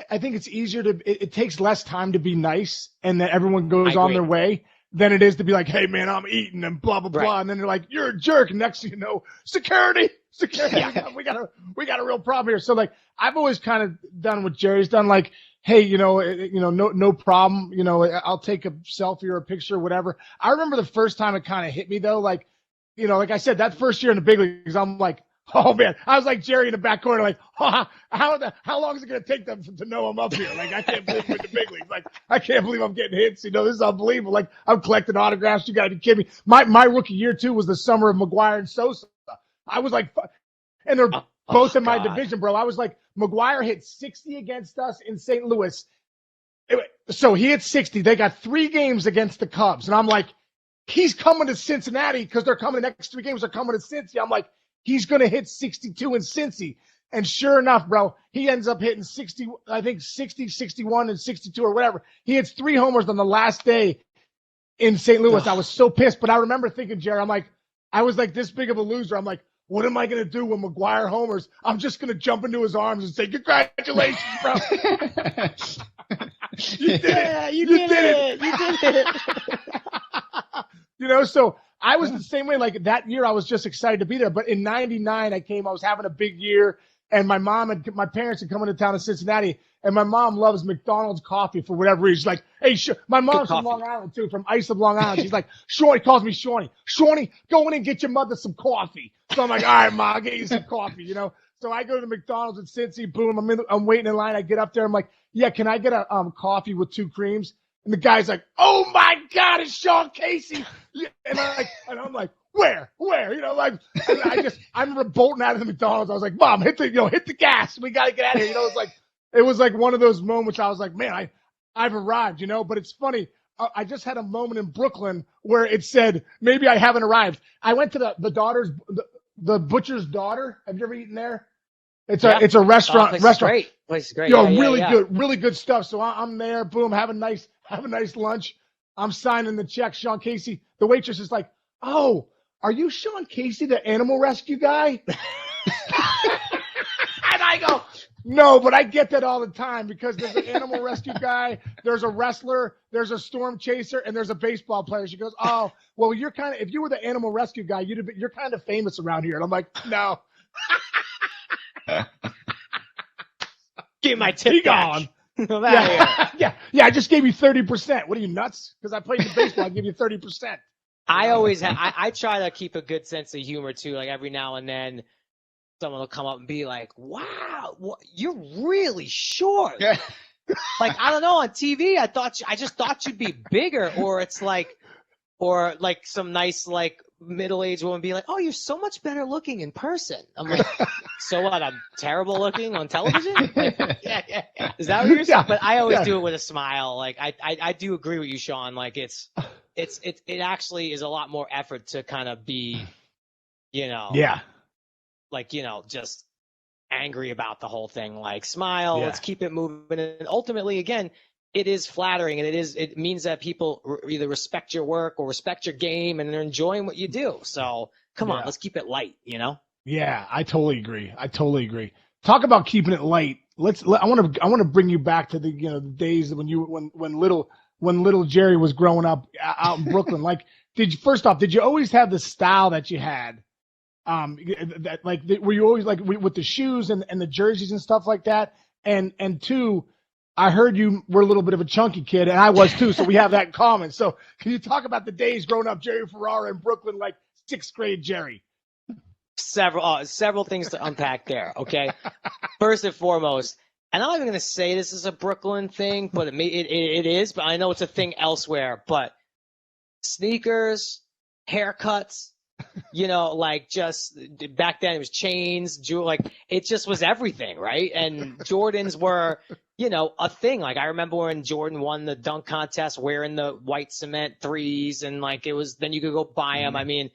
I think it's easier it takes less time to be nice, and then everyone goes on their way. than it is to be like, hey man, I'm eating and blah blah blah, Right. and then they're like, you're a jerk. And next thing you know, security, we got a real problem here. So like, I've always kind of done what Jerry's done, like, hey, no problem, I'll take a selfie or a picture or whatever. I remember the first time it kind of hit me though, like, like I said, that first year in the big leagues, I'm like, oh man, I was like Jerry in the back corner, like, how long is it gonna take them to know I'm up here? Like, I can't believe we're in the big leagues. Like, I can't believe I'm getting hits. This is unbelievable. Like, I'm collecting autographs. You gotta be kidding me. My rookie year too was the summer of McGuire and Sosa. I was like, and they're both in my division, bro. I was like, McGuire hit 60 against us in St. Louis. So he hit 60. They got 3 games against the Cubs, and I'm like, he's coming to Cincinnati because they're coming. The next 3 games are coming to Cincy. I'm like, he's going to hit 62 in Cincy. And sure enough, bro, he ends up hitting 60, I think 60, 61, and 62 or whatever. He hits 3 homers on the last day in St. Louis. I was so pissed. But I remember thinking, Jerry, I was like this big of a loser. I'm like, what am I going to do when McGuire homers? I'm just going to jump into his arms and say, congratulations, bro. You did it. You did it. You did it. So I was the same way. Like that year, I was just excited to be there. But in '99, I was having a big year, and my parents had come into town in Cincinnati, and my mom loves McDonald's coffee for whatever reason. She's like, hey, my mom's from Long Island too, from Islip, Long Island. She's like, Shawnee, calls me Shawnee. Shawnee, go in and get your mother some coffee. So I'm like, all right, Ma, I'll get you some coffee, So I go to the McDonald's in Cincy, boom, I'm waiting in line. I get up there, I'm like, yeah, can I get a coffee with 2 creams? And the guy's like, oh my God, it's Sean Casey. And I'm like, where? I'm bolting out of the McDonald's. I was like, Mom, hit the gas. We got to get out of here. It was like one of those moments. I was like, man, I've arrived, but it's funny. I just had a moment in Brooklyn where it said, maybe I haven't arrived. I went to the Butcher's Daughter. Have you ever eaten there? It's a restaurant. Great. Place is great. Really good stuff. So I'm there, boom, have a nice lunch. I'm signing the check. Sean Casey, the waitress is like, oh, are you Sean Casey, the animal rescue guy? And I go, no, but I get that all the time because there's an animal rescue guy, there's a wrestler, there's a storm chaser, and there's a baseball player. She goes, oh, well, if you were the animal rescue guy, you're kind of famous around here. And I'm like, no. Give my tip back. Yeah. I just gave you 30%. What are you, nuts? Because I played the baseball, I give you 30%. I try to keep a good sense of humor too. Like every now and then, someone will come up and be like, "Wow, you're really short." Yeah. Like I don't know, on TV, I just thought you'd be bigger, or it's like, or like some nice like middle-aged woman be like, "Oh, you're so much better looking in person." I'm like, "So what? I'm terrible looking on television?" Like, yeah. Is that what you're saying? But I always do it with a smile. Like I do agree with you, Sean. Like it actually is a lot more effort to kind of be, like, just angry about the whole thing. Like, smile, let's keep it moving. And ultimately, again, it is flattering, and it means that people either respect your work or respect your game, and they're enjoying what you do. So come on, let's keep it light, Yeah, I totally agree. Talk about keeping it light. I want to bring you back to the the days when little Jerry was growing up out in Brooklyn. Like, did you always have the style that you had? Were you always like with the shoes and the jerseys and stuff like that? And 2, I heard you were a little bit of a chunky kid, and I was too, so we have that in common. So can you talk about the days growing up, Jerry Ferrara in Brooklyn, like 6th grade Jerry? Several things to unpack there. Okay, first and foremost, and I'm not even going to say this is a Brooklyn thing, but it is. But I know it's a thing elsewhere. But sneakers, haircuts. Like just back then it was chains, like it just was everything, right? And Jordans were, a thing. Like I remember when Jordan won the dunk contest wearing the white cement 3s, and like it was, then you could go buy them. I mean,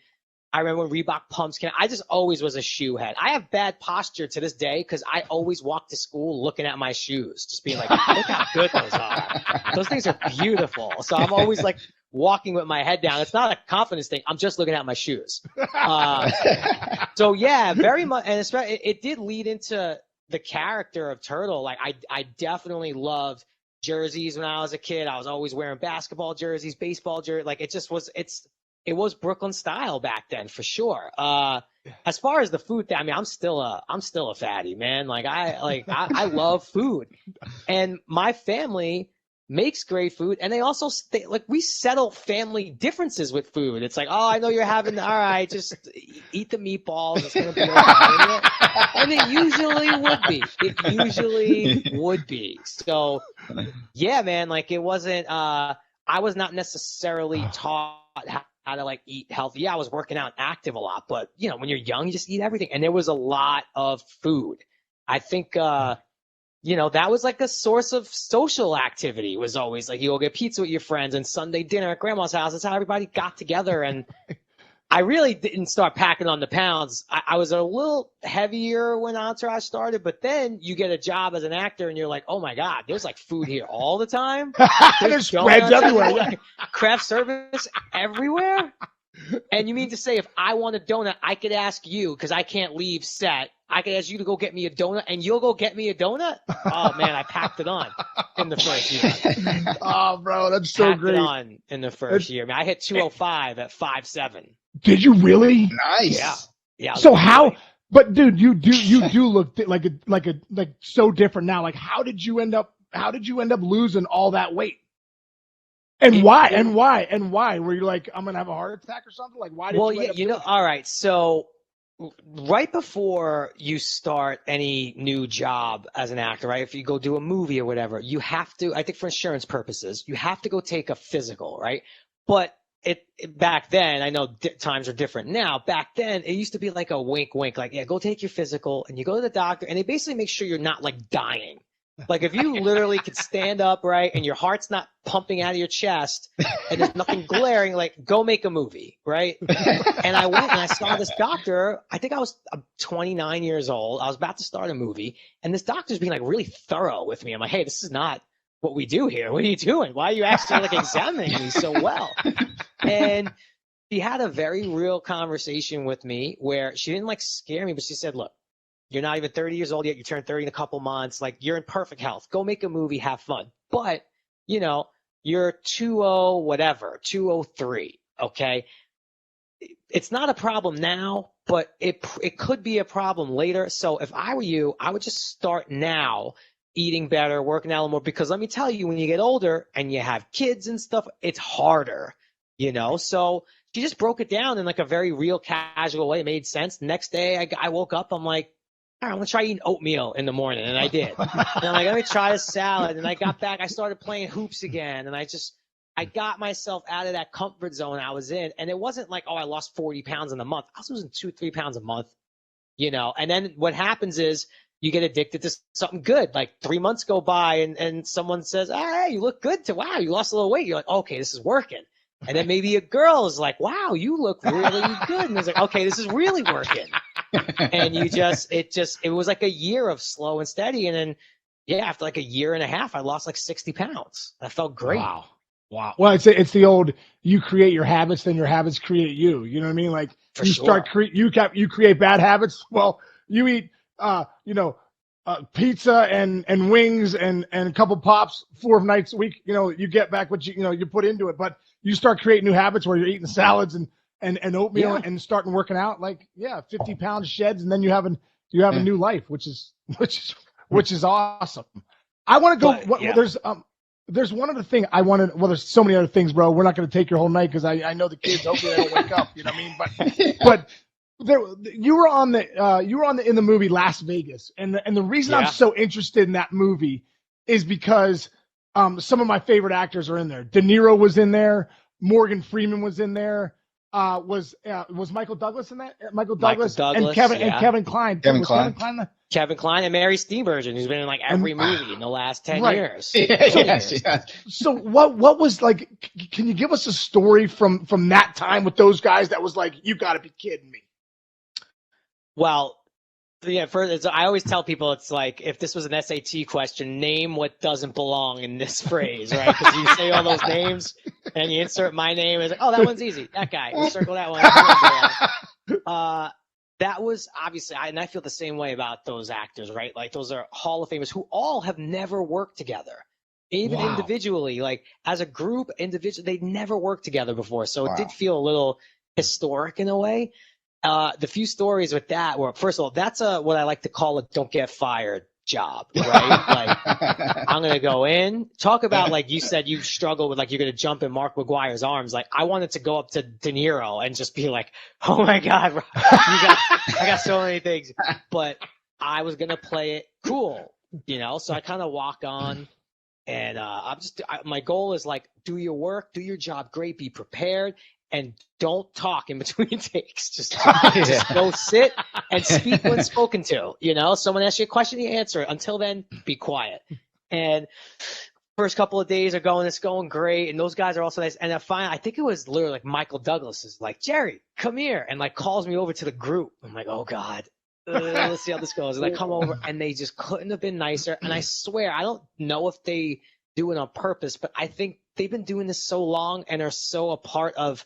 I remember when Reebok pumps came. I just always was a shoe head. I have bad posture to this day because I always walk to school looking at my shoes, just being like, look how good those are. Those things are beautiful. So I'm always like walking with my head down. It's not a confidence thing. I'm just looking at my shoes. So yeah, very much. And especially, it did lead into the character of Turtle. Like I definitely loved jerseys when I was a kid. I was always wearing basketball jerseys, baseball jerseys. Like it was Brooklyn style back then for sure. As far as the food thing, I mean, I'm still a fatty, man. I love food, and my family makes great food, and they also we settle family differences with food. It's like, oh, I know you're having, all right, just eat the meatballs. It's gonna be okay, and it usually would be. It usually would be. So, yeah, man. Like it wasn't. I was not necessarily taught how to eat healthy. Yeah, I was working out and active a lot, but when you're young, you just eat everything. And there was a lot of food. I think, that was like a source of social activity. It was always like you go get pizza with your friends and Sunday dinner at grandma's house. That's how everybody got together. And I really didn't start packing on the pounds. I was a little heavier when Entourage started, but then you get a job as an actor and you're like, oh my God, there's food here all the time. There's spreads everywhere. Craft service everywhere. And you mean to say if I want a donut, I could ask you because I can't leave set. I could ask you to go get me a donut and you'll go get me a donut? Oh man, I packed it on in the first year. Oh, bro, that's so packed great. It on in the first year. I mean, I hit 205 at 5'7". Did you really? Nice. Yeah. Yeah. So how? But dude, you do look like so different now. Like, how did you end up losing all that weight? And why? Were you like, I'm gonna have a heart attack or something? Like, why did well, you? Well, yeah, all right. So right before you start any new job as an actor, right? If you go do a movie or whatever, you have to. I think for insurance purposes, you have to go take a physical, right? But back then, I know times are different now. Back then, it used to be like a wink, wink, like, yeah, go take your physical, and you go to the doctor, and they basically make sure you're not dying. Like if you literally could stand up, right, and your heart's not pumping out of your chest, and there's nothing glaring, go make a movie, right? And I went and I saw this doctor. I think I was 29 years old. I was about to start a movie, and this doctor's being really thorough with me. I'm like, hey, this is not what we do here. What are you doing? Why are you actually examining me so well? And she had a very real conversation with me where she didn't scare me, but she said, look, you're not even 30 years old yet. You turn 30 in a couple months. You're in perfect health. Go make a movie, have fun. But, you're 203, okay? It's not a problem now, but it could be a problem later. So if I were you, I would just start now eating better, working out a little more, because let me tell you, when you get older and you have kids and stuff, it's harder. So she just broke it down in a very real casual way. It made sense. Next day I woke up, I'm like, all right, I'm going to try eating oatmeal in the morning. And I did. And I'm like, let me try a salad. And I got back, I started playing hoops again. And I got myself out of that comfort zone I was in. And it wasn't like, oh, I lost 40 pounds in a month. I was losing 2-3 pounds a month, and then what happens is you get addicted to something good. 3 months go by and someone says, hey, you look good wow, you lost a little weight. You're like, okay, this is working. And then maybe a girl is like, wow, you look really good. And it's like, okay, this is really working. And it was like a year of slow and steady. And then, yeah, after a year and a half, I lost 60 pounds. I felt great. Wow. Well, it's the old, you create your habits, then your habits create you. You know what I mean? For you sure. You create bad habits. Well, you eat, pizza and wings and a couple pops 4 nights a week. You get back what you put into it. But you start creating new habits where you're eating salads and oatmeal and starting working out. 50 pounds sheds, and then you have a new life, which is awesome. I want to go. There's one other thing I wanted. Well, there's so many other things, bro. We're not going to take your whole night because I know the kids. Hopefully they don't wake up. You know what I mean? But you were in the movie Las Vegas, and the reason I'm so interested in that movie is because some of my favorite actors are in there. De Niro was in there. Morgan Freeman was in there. Was Michael Douglas in that? Michael Douglas and Kevin Kline. Kevin Kline and Mary Steenburgen, who's been in every movie in the last 10 years. So what was can you give us a story from that time with those guys that was you got to be kidding me? Well, yeah, I always tell people it's if this was an SAT question, name what doesn't belong in this phrase, right? Because you say all those names and you insert my name, and it's oh, that one's easy. That guy. You circle that one. That was obviously, and I feel the same way about those actors, right? Those are Hall of Famers who all have never worked together Even Wow. individually, like as a group, individually, they'd never worked together before. So it did Wow. feel a little historic in a way. The few stories with that were, first of all, that's what I like to call a don't get fired job, right? Like, I'm going to go in, talk about, like you said, you struggle with, like, you're going to jump in Mark McGuire's arms. Like, I wanted to go up to De Niro and just be like, oh my God, I got so many things. But I was going to play it cool, you know? So I kind of walk on, and my goal is, like, do your work, do your job great, be prepared, and don't talk in between takes. Just go sit and speak when spoken to. You know, someone asks you a question, you answer it. Until then, be quiet. And first couple of days it's going great. And those guys are also nice. And I think it was literally like Michael Douglas is like, Jerry, come here. And like calls me over to the group. I'm like, oh God, let's see how this goes. And I come over and they just couldn't have been nicer. And I swear, I don't know if they do it on purpose, but I think they've been doing this so long and are so a part of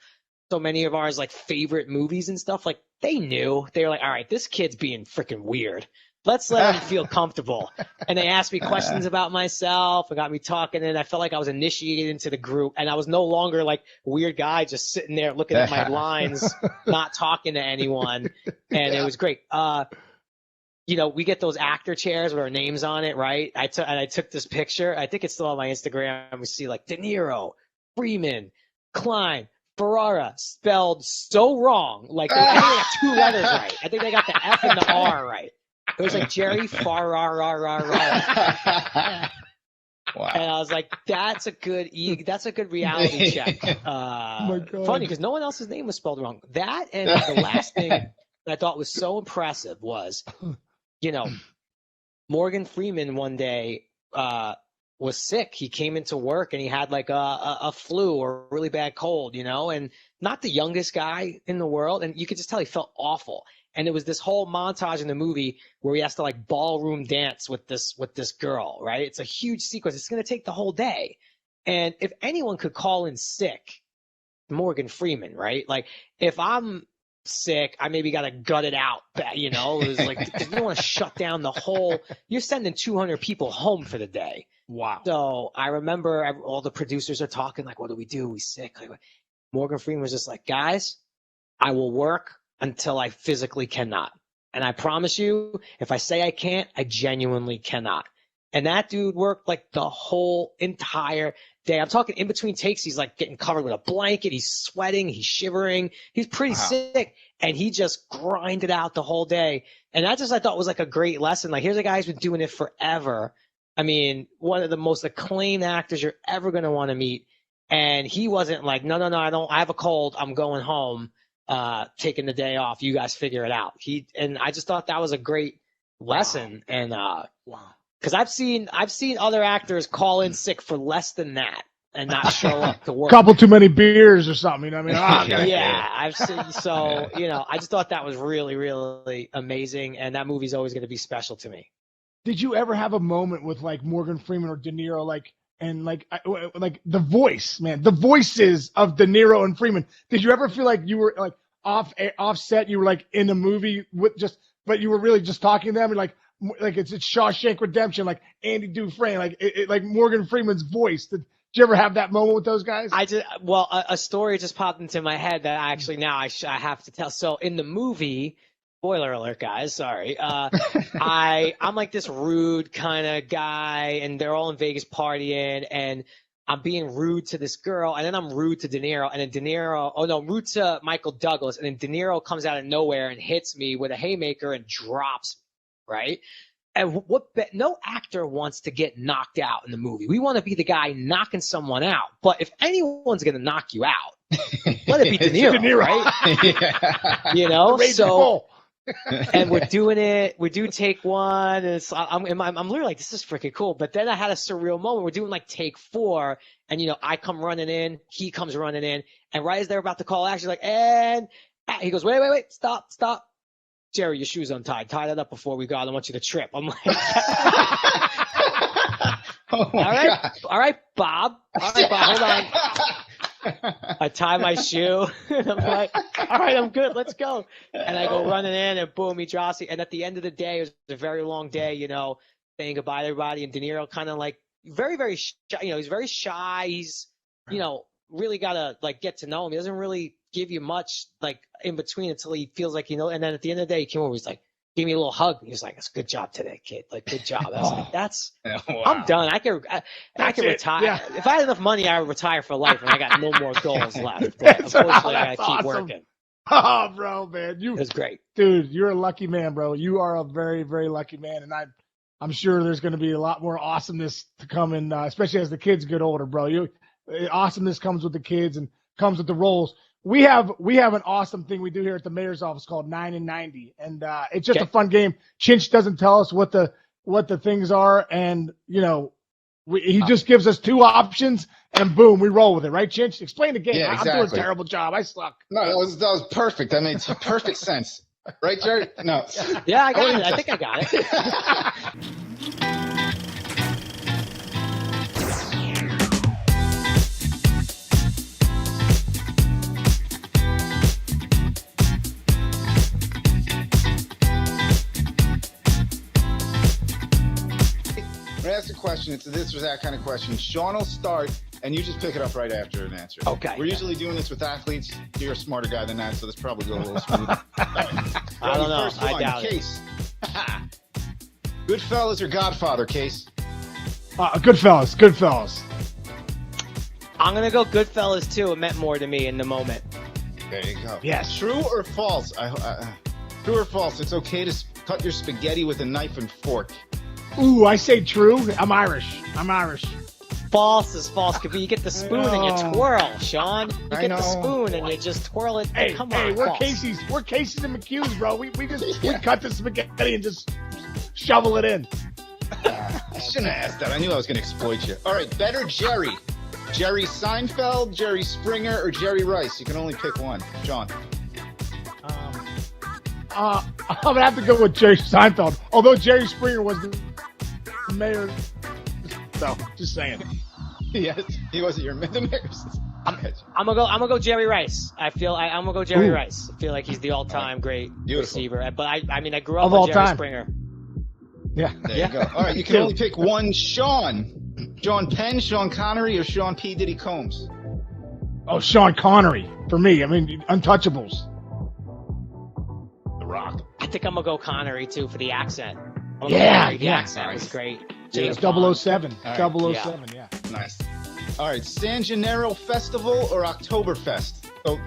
so many of ours like favorite movies and stuff. Like they knew. They were like, all right, this kid's being freaking weird. Let's let him feel comfortable. And they asked me questions about myself and got me talking, and I felt like I was initiated into the group, and I was no longer like a weird guy just sitting there looking at my lines, not talking to anyone. And it was great. You know, we get those actor chairs with our names on it, right? I took this picture. I think it's still on my Instagram. We see like De Niro, Freeman, Klein, Ferrara, spelled so wrong. Like I think they got two letters right. I think they got the F and the R right. It was like Jerry Ferrara. Wow. And I was like, that's a good reality check. Funny because no one else's name was spelled wrong. That and the last thing that I thought was so impressive was, you know, Morgan Freeman one day was sick. He came into work and he had like a flu or a really bad cold, you know, and not the youngest guy in the world. And you could just tell he felt awful. And it was this whole montage in the movie where he has to like ballroom dance with this girl, right? It's a huge sequence. It's going to take the whole day. And if anyone could call in sick, Morgan Freeman, right? Like if I'm sick, I maybe got to gut it out, you know? It was like, you don't want to shut down the whole, you're sending 200 people home for the day. Wow. So I remember all the producers are talking like, what do? We sick? Like, Morgan Freeman was just like, guys, I will work until I physically cannot. And I promise you, if I say I can't, I genuinely cannot. And that dude worked like the whole entire day. I'm talking in between takes, he's like getting covered with a blanket. He's sweating. He's shivering. He's pretty sick. And he just grinded out the whole day. And that just, I thought was like a great lesson. Like, here's a guy who's been doing it forever. I mean, one of the most acclaimed actors you're ever going to want to meet. And he wasn't like, no, I have a cold. I'm going home, taking the day off. You guys figure it out. And I just thought that was a great lesson. And, because I've seen other actors call in sick for less than that and not show up to work. Couple too many beers or something. I mean, I've seen. So, you know, I just thought that was really, really amazing, and that movie's always going to be special to me. Did you ever have a moment with like Morgan Freeman or De Niro, like the voice, man, the voices of De Niro and Freeman? Did you ever feel like you were like offset? You were like in a movie but you were really just talking to them, and like it's Shawshank Redemption, like Andy Dufresne, like Morgan Freeman's voice. Did you ever have that moment with those guys? A story just popped into my head that actually now I have to tell. So in the movie, spoiler alert, guys, sorry. I'm like this rude kind of guy, and they're all in Vegas partying, and I'm being rude to this girl, and then I'm rude to De Niro, and then rude to Michael Douglas, and then De Niro comes out of nowhere and hits me with a haymaker and drops me. Right? And no actor wants to get knocked out in the movie. We want to be the guy knocking someone out. But if anyone's going to knock you out, let it be De Niro, right? Yeah. You know? So, and we're doing it. We do take one. And I'm literally like, this is freaking cool. But then I had a surreal moment. We're doing like take 4. And, you know, I come running in. He comes running in. And right as they're about to call action, like, and he goes, wait, stop. Jerry, your shoe's untied. Tie that up before we go. I don't want you to trip. I'm like, all right, Bob, hold on. I tie my shoe, and I'm like, all right, I'm good. Let's go. And I go running in, and boom, he drops me. And at the end of the day, it was a very long day, you know, saying goodbye to everybody. And De Niro kind of like, very, very shy. He's very shy. He's, really gotta like get to know him. He doesn't really give you much like in between until he feels like And then at the end of the day, he came over. He's like, give me a little hug. He was like, "That's a good job today, kid. Like, good job." I was like, "That's Wow. I'm done. I can retire. Yeah. If I had enough money, I would retire for life, and I got no more goals left. But unfortunately, I gotta keep working." Oh, bro, man, It was great. dude, you're a lucky man, bro. You are a very, very lucky man, and I'm sure there's going to be a lot more awesomeness to come in, especially as the kids get older, bro. Awesomeness comes with the kids and comes with the roles. We have an awesome thing we do here at the mayor's office called 9 and 90, and it's just a fun game. Chinch doesn't tell us what the things are, and he just gives us two options, and boom, we roll with it, right, Chinch? Explain the game. Yeah, exactly. I'm doing a terrible job. I suck. No, that was perfect. That made perfect sense. Right, Jerry? No. Yeah, I got it. I think I got it. I'm going to ask a question. It's a this or that kind of question. Sean will start, and you just pick it up right after an answer. Okay. We're usually doing this with athletes. You're a smarter guy than that, so this probably go a little smooth. I don't know. First I one, doubt it. Case. Goodfellas or Godfather, Case? Goodfellas. I'm gonna go Goodfellas too. It meant more to me in the moment. There you go. Yes. True or false? True or false? It's okay to cut your spaghetti with a knife and fork. Ooh, I say true. I'm Irish. False is false. You get the spoon and you twirl, Sean. You get the spoon and you just twirl it. Hey, Come on, we're false. Casey's and McHugh's, bro. We cut the spaghetti and just shovel it in. I shouldn't have asked that. I knew I was going to exploit you. All right, better Jerry. Jerry Seinfeld, Jerry Springer, or Jerry Rice? You can only pick one. John. I'm gonna have to go with Jerry Seinfeld. Although Jerry Springer was the mayor, so just saying. Yes, he wasn't your mayor. I'm gonna go Jerry Rice. I'm gonna go Jerry Rice. I feel like he's the all-time great receiver. But I grew up Of with all Jerry time. Springer. Yeah. There you go. All right, you can only pick one. Sean Penn, Sean Connery, or Sean P. Diddy Combs? Oh, Sean Connery for me. I mean, Untouchables. The Rock. I think I'm gonna go Connery too for the accent. The accent was great. It's James Bond. 007. All right. 007, yeah. Nice. All right, San Gennaro Festival or Oktoberfest? Oh,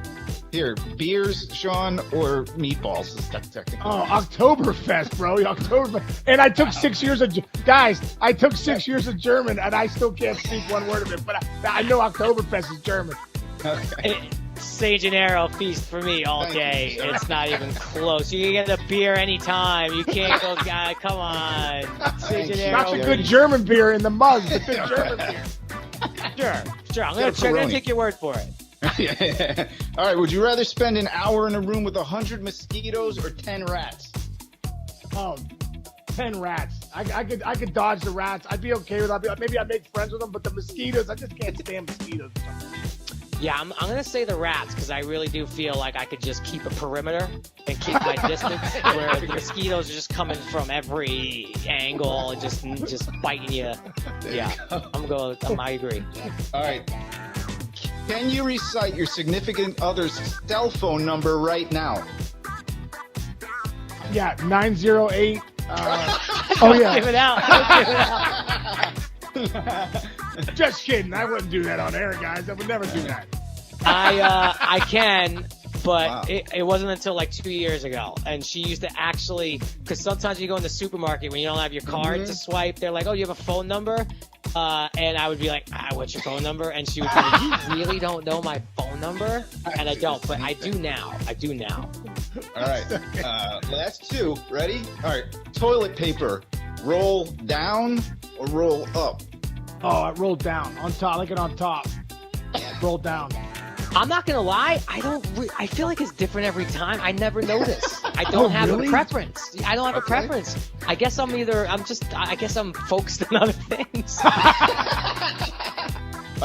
here, beers, Sean, or meatballs? Is that technically? Oh, Oktoberfest, bro. Oktoberfest. And I took 6 years of I took 6 years of German, and I still can't speak one word of it. But I know Oktoberfest is German. Okay. San Gennaro feast for me all day. Thank you, sir. It's not even close. You can get a beer anytime. You can't go, guy. Come on. San Thank you. Gennaro. Not the good German beer in the mug. The good German beer. Sure. I'm gonna take your word for it. All right, would you rather spend an hour in a room with 100 mosquitoes or 10 rats? Oh, 10 rats. I could dodge the rats. I'd be okay with that. Maybe I'd make friends with them, but the mosquitoes, I just can't stand mosquitoes. Yeah, I'm gonna say the rats because I really do feel like I could just keep a perimeter and keep my distance. Where the mosquitoes are just coming from every angle and just biting you. Yeah, I agree. All right. Can you recite your significant other's cell phone number right now? Yeah, 908. Don't give it out. Just kidding. I wouldn't do that on air, guys. I would never do that. I can, but Wow. it wasn't until like 2 years ago. And she used to actually, because sometimes you go in the supermarket when you don't have your card to swipe, they're like, "Oh, you have a phone number?" And I would be like, "What's your phone number?" And she would be like, "You really don't know my phone number?" And I don't, but I do now. All right. Last two. Ready? All right. Toilet paper. Roll down or roll up? Oh, I rolled down. On top. I like it on top. Roll down. I'm not gonna lie. I feel like it's different every time. I never notice. I don't have really? a preference. I don't have a preference. I guess I'm focused on other things. All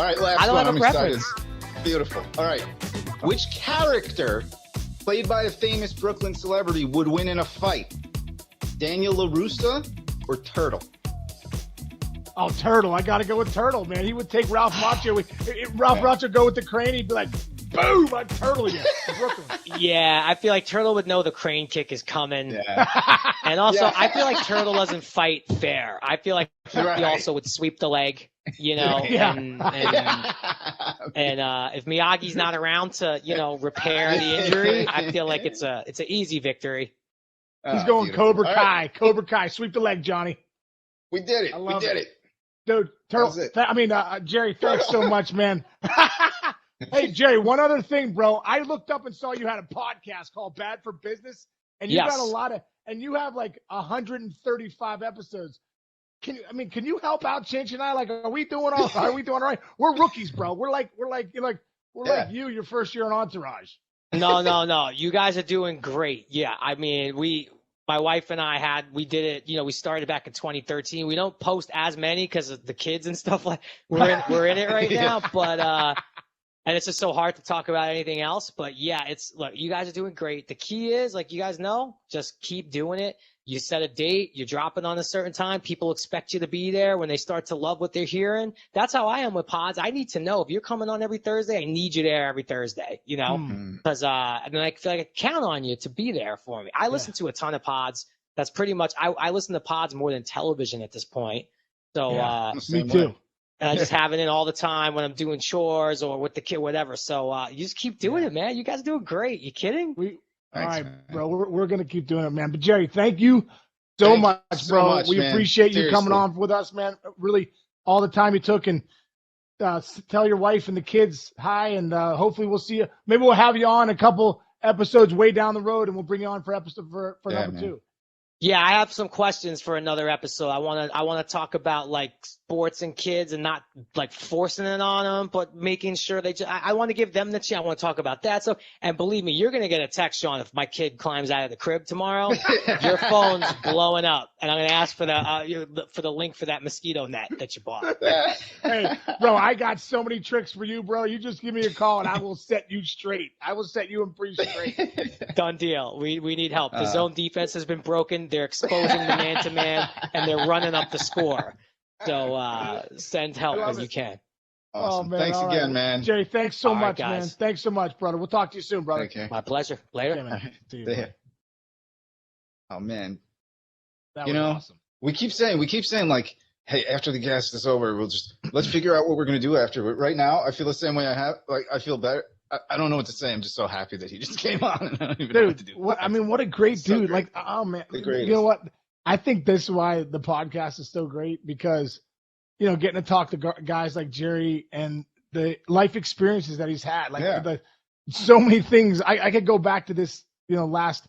right, last I don't one. have a I'm preference. excited. Beautiful. All right. Which character, played by a famous Brooklyn celebrity, would win in a fight? Daniel Larusta or Turtle? Oh, Turtle. I got to go with Turtle, man. He would take Ralph Macchio. Ralph Macchio go with the crane. He'd be like, boom, I'm Turtle again. Brooklyn. Yeah, I feel like Turtle would know the crane kick is coming. Yeah. And also, I feel like Turtle doesn't fight fair. I feel like he also would sweep the leg, you know. Yeah. And if Miyagi's not around to, you know, repair the injury, I feel like it's an easy victory. He's going beautiful. Cobra Kai. Right. Cobra Kai. Sweep the leg, Johnny. We did it. We did it. Dude, Turtle. Jerry, thanks so much, man. Hey, Jerry, one other thing, bro. I looked up and saw you had a podcast called Bad for Business, and you got a lot of, and you have like 135 episodes. Can you help out Chinch and I? Like, are we doing all right? We're rookies, bro. We're like you, your first year in Entourage. No. You guys are doing great. Yeah. I mean, my wife and I we did it, you know, we started back in 2013. We don't post as many because of the kids and stuff like we're in it right now, but, and it's just so hard to talk about anything else. But yeah, look, you guys are doing great. The key is, like you guys know, just keep doing it. You set a date, you're dropping on a certain time. People expect you to be there when they start to love what they're hearing. That's how I am with pods. I need to know if you're coming on every Thursday, I need you there every Thursday, you know, because I feel like I count on you to be there for me. I listen to a ton of pods. That's pretty much, I listen to pods more than television at this point. So, me too. And I just have it in all the time when I'm doing chores or with the kid, whatever. So you just keep doing it, man. You guys are doing great. You kidding? All right, bro. We're going to keep doing it, man. But, Jerry, thank you so much, bro. We appreciate you coming on with us, man. Really, all the time you took. And tell your wife and the kids hi. And hopefully we'll see you. Maybe we'll have you on a couple episodes way down the road, and we'll bring you on for episode for number 2. Yeah, I have some questions for another episode. I want to talk about like sports and kids and not like forcing it on them, but making sure I want to give them the chance. I want to talk about that. So, and believe me, you're going to get a text, Sean, if my kid climbs out of the crib tomorrow, your phone's blowing up. And I'm going to ask for the link for that mosquito net that you bought. Hey, bro, I got so many tricks for you, bro. You just give me a call and I will set you straight. I will set you and Bree straight. Done deal. We need help. The zone defense has been broken. They're exposing the man-to-man, and they're running up the score. So send help when you can. Awesome. Oh, man, thanks again, man. Jerry, thanks so much, guys. man. Thanks so much, brother. We'll talk to you soon, brother. Okay. My pleasure. Later. Okay, man. See you, Oh, man. that was awesome. We keep saying like, hey, after the guest is over, let's figure out what we're going to do after. But right now, I feel the same way I feel better. I don't know what to say. I'm just so happy that he just came on. And I don't even know what to do. What a great dude. Like, oh, man. You know what? I think this is why the podcast is so great because, you know, getting to talk to guys like Jerry and the life experiences that he's had. Like, so many things. I could go back to this, you know, last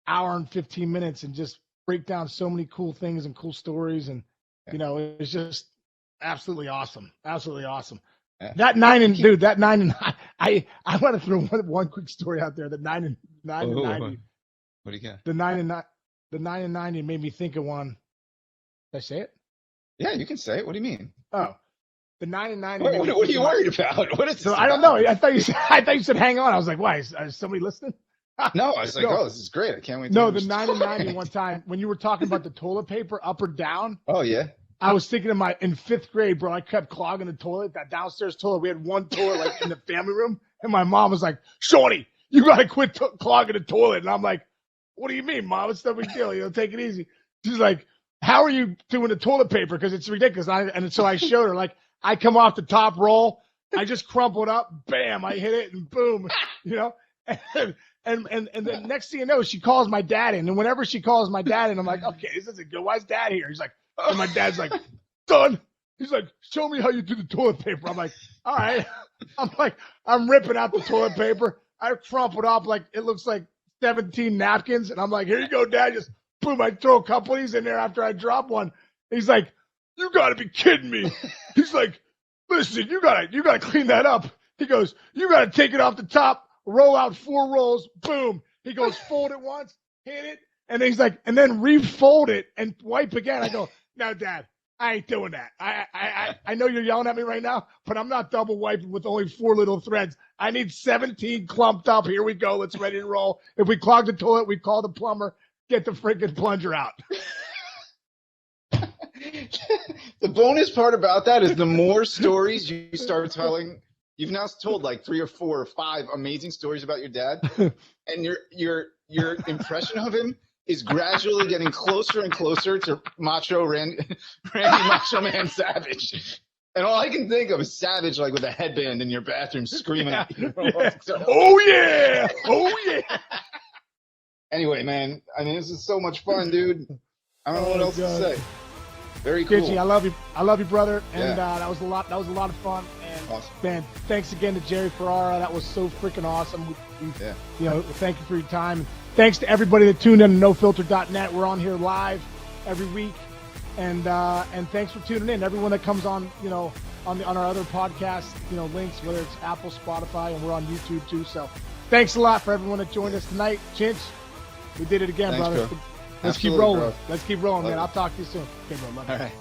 hour and 15 minutes and just break down so many cool things and cool stories. And, you know, it's just absolutely awesome. Absolutely awesome. That 9 and 9, I want to throw one quick story out there. The 9 and 90. What do you got? The 9 and 90 made me think of one. Did I say it? Yeah, you can say it. What do you mean? Oh, the 9 and 90. What are you worried about? What is this? So I don't know. I thought you said hang on. I was like, why? Is somebody listening? No, I was like, oh, this is great. I can't wait. No, the 9 and 90 one time when you were talking about the toilet paper up or down. Oh yeah. I was thinking in 5th grade, bro. I kept clogging the toilet, that downstairs toilet. We had one toilet like in the family room, and my mom was like, "Shorty, you gotta quit clogging the toilet." And I'm like, "What do you mean, Mom? It's no big deal. You know, take it easy." She's like, "How are you doing the toilet paper? Because it's ridiculous." And so I showed her, like, I come off the top roll, I just crumpled up, bam, I hit it, and boom, you know. And then next thing you know, she calls my dad in, and whenever she calls my dad in, I'm like, "Okay, this isn't good. Why is Dad here?" He's like. And my dad's like, "Son," he's like, "show me how you do the toilet paper." I'm like, "All right." I'm ripping out the toilet paper. I crumpled up like it looks like 17 napkins. And I'm like, "Here you go, Dad." Just boom, I throw a couple of these in there after I drop one. He's like, "You gotta be kidding me." He's like, "Listen, you gotta clean that up." He goes, "You gotta take it off the top, roll out 4 rolls, boom." He goes, "Fold it once, hit it." And then he's like, and then refold it and wipe again. I go, "No, Dad, I ain't doing that. I know you're yelling at me right now, but I'm not double wiping with only 4 little threads. I need 17 clumped up. Here we go. Let's ready to roll. If we clog the toilet, we call the plumber. Get the freaking plunger out." The bonus part about that is the more stories you start telling, you've now told like 3 or 4 or 5 amazing stories about your dad, and your impression of him is gradually getting closer and closer to Randy Macho Man Savage. And all I can think of is Savage, like with a headband in your bathroom, screaming at you. Oh yeah! Oh yeah! Anyway, man, I mean, this is so much fun, dude. I don't know what else to say. Very cool. Gitchy, I love you, brother. And Yeah. that was a lot of fun. And Awesome. man, thanks again to Jerry Ferrara. That was so freaking awesome. Yeah. You know, thank you for your time. Thanks to everybody that tuned in to NoFilter.net. We're on here live every week, and thanks for tuning in. Everyone that comes on, you know, on our other podcast, you know, links, whether it's Apple, Spotify, and we're on YouTube too. So thanks a lot for everyone that joined us tonight. Chinch, we did it again, Thanks, brother. bro. Let's keep Absolutely, rolling. bro. Let's keep rolling, Love man. it. I'll talk to you soon. Okay, bro. Love you. All right.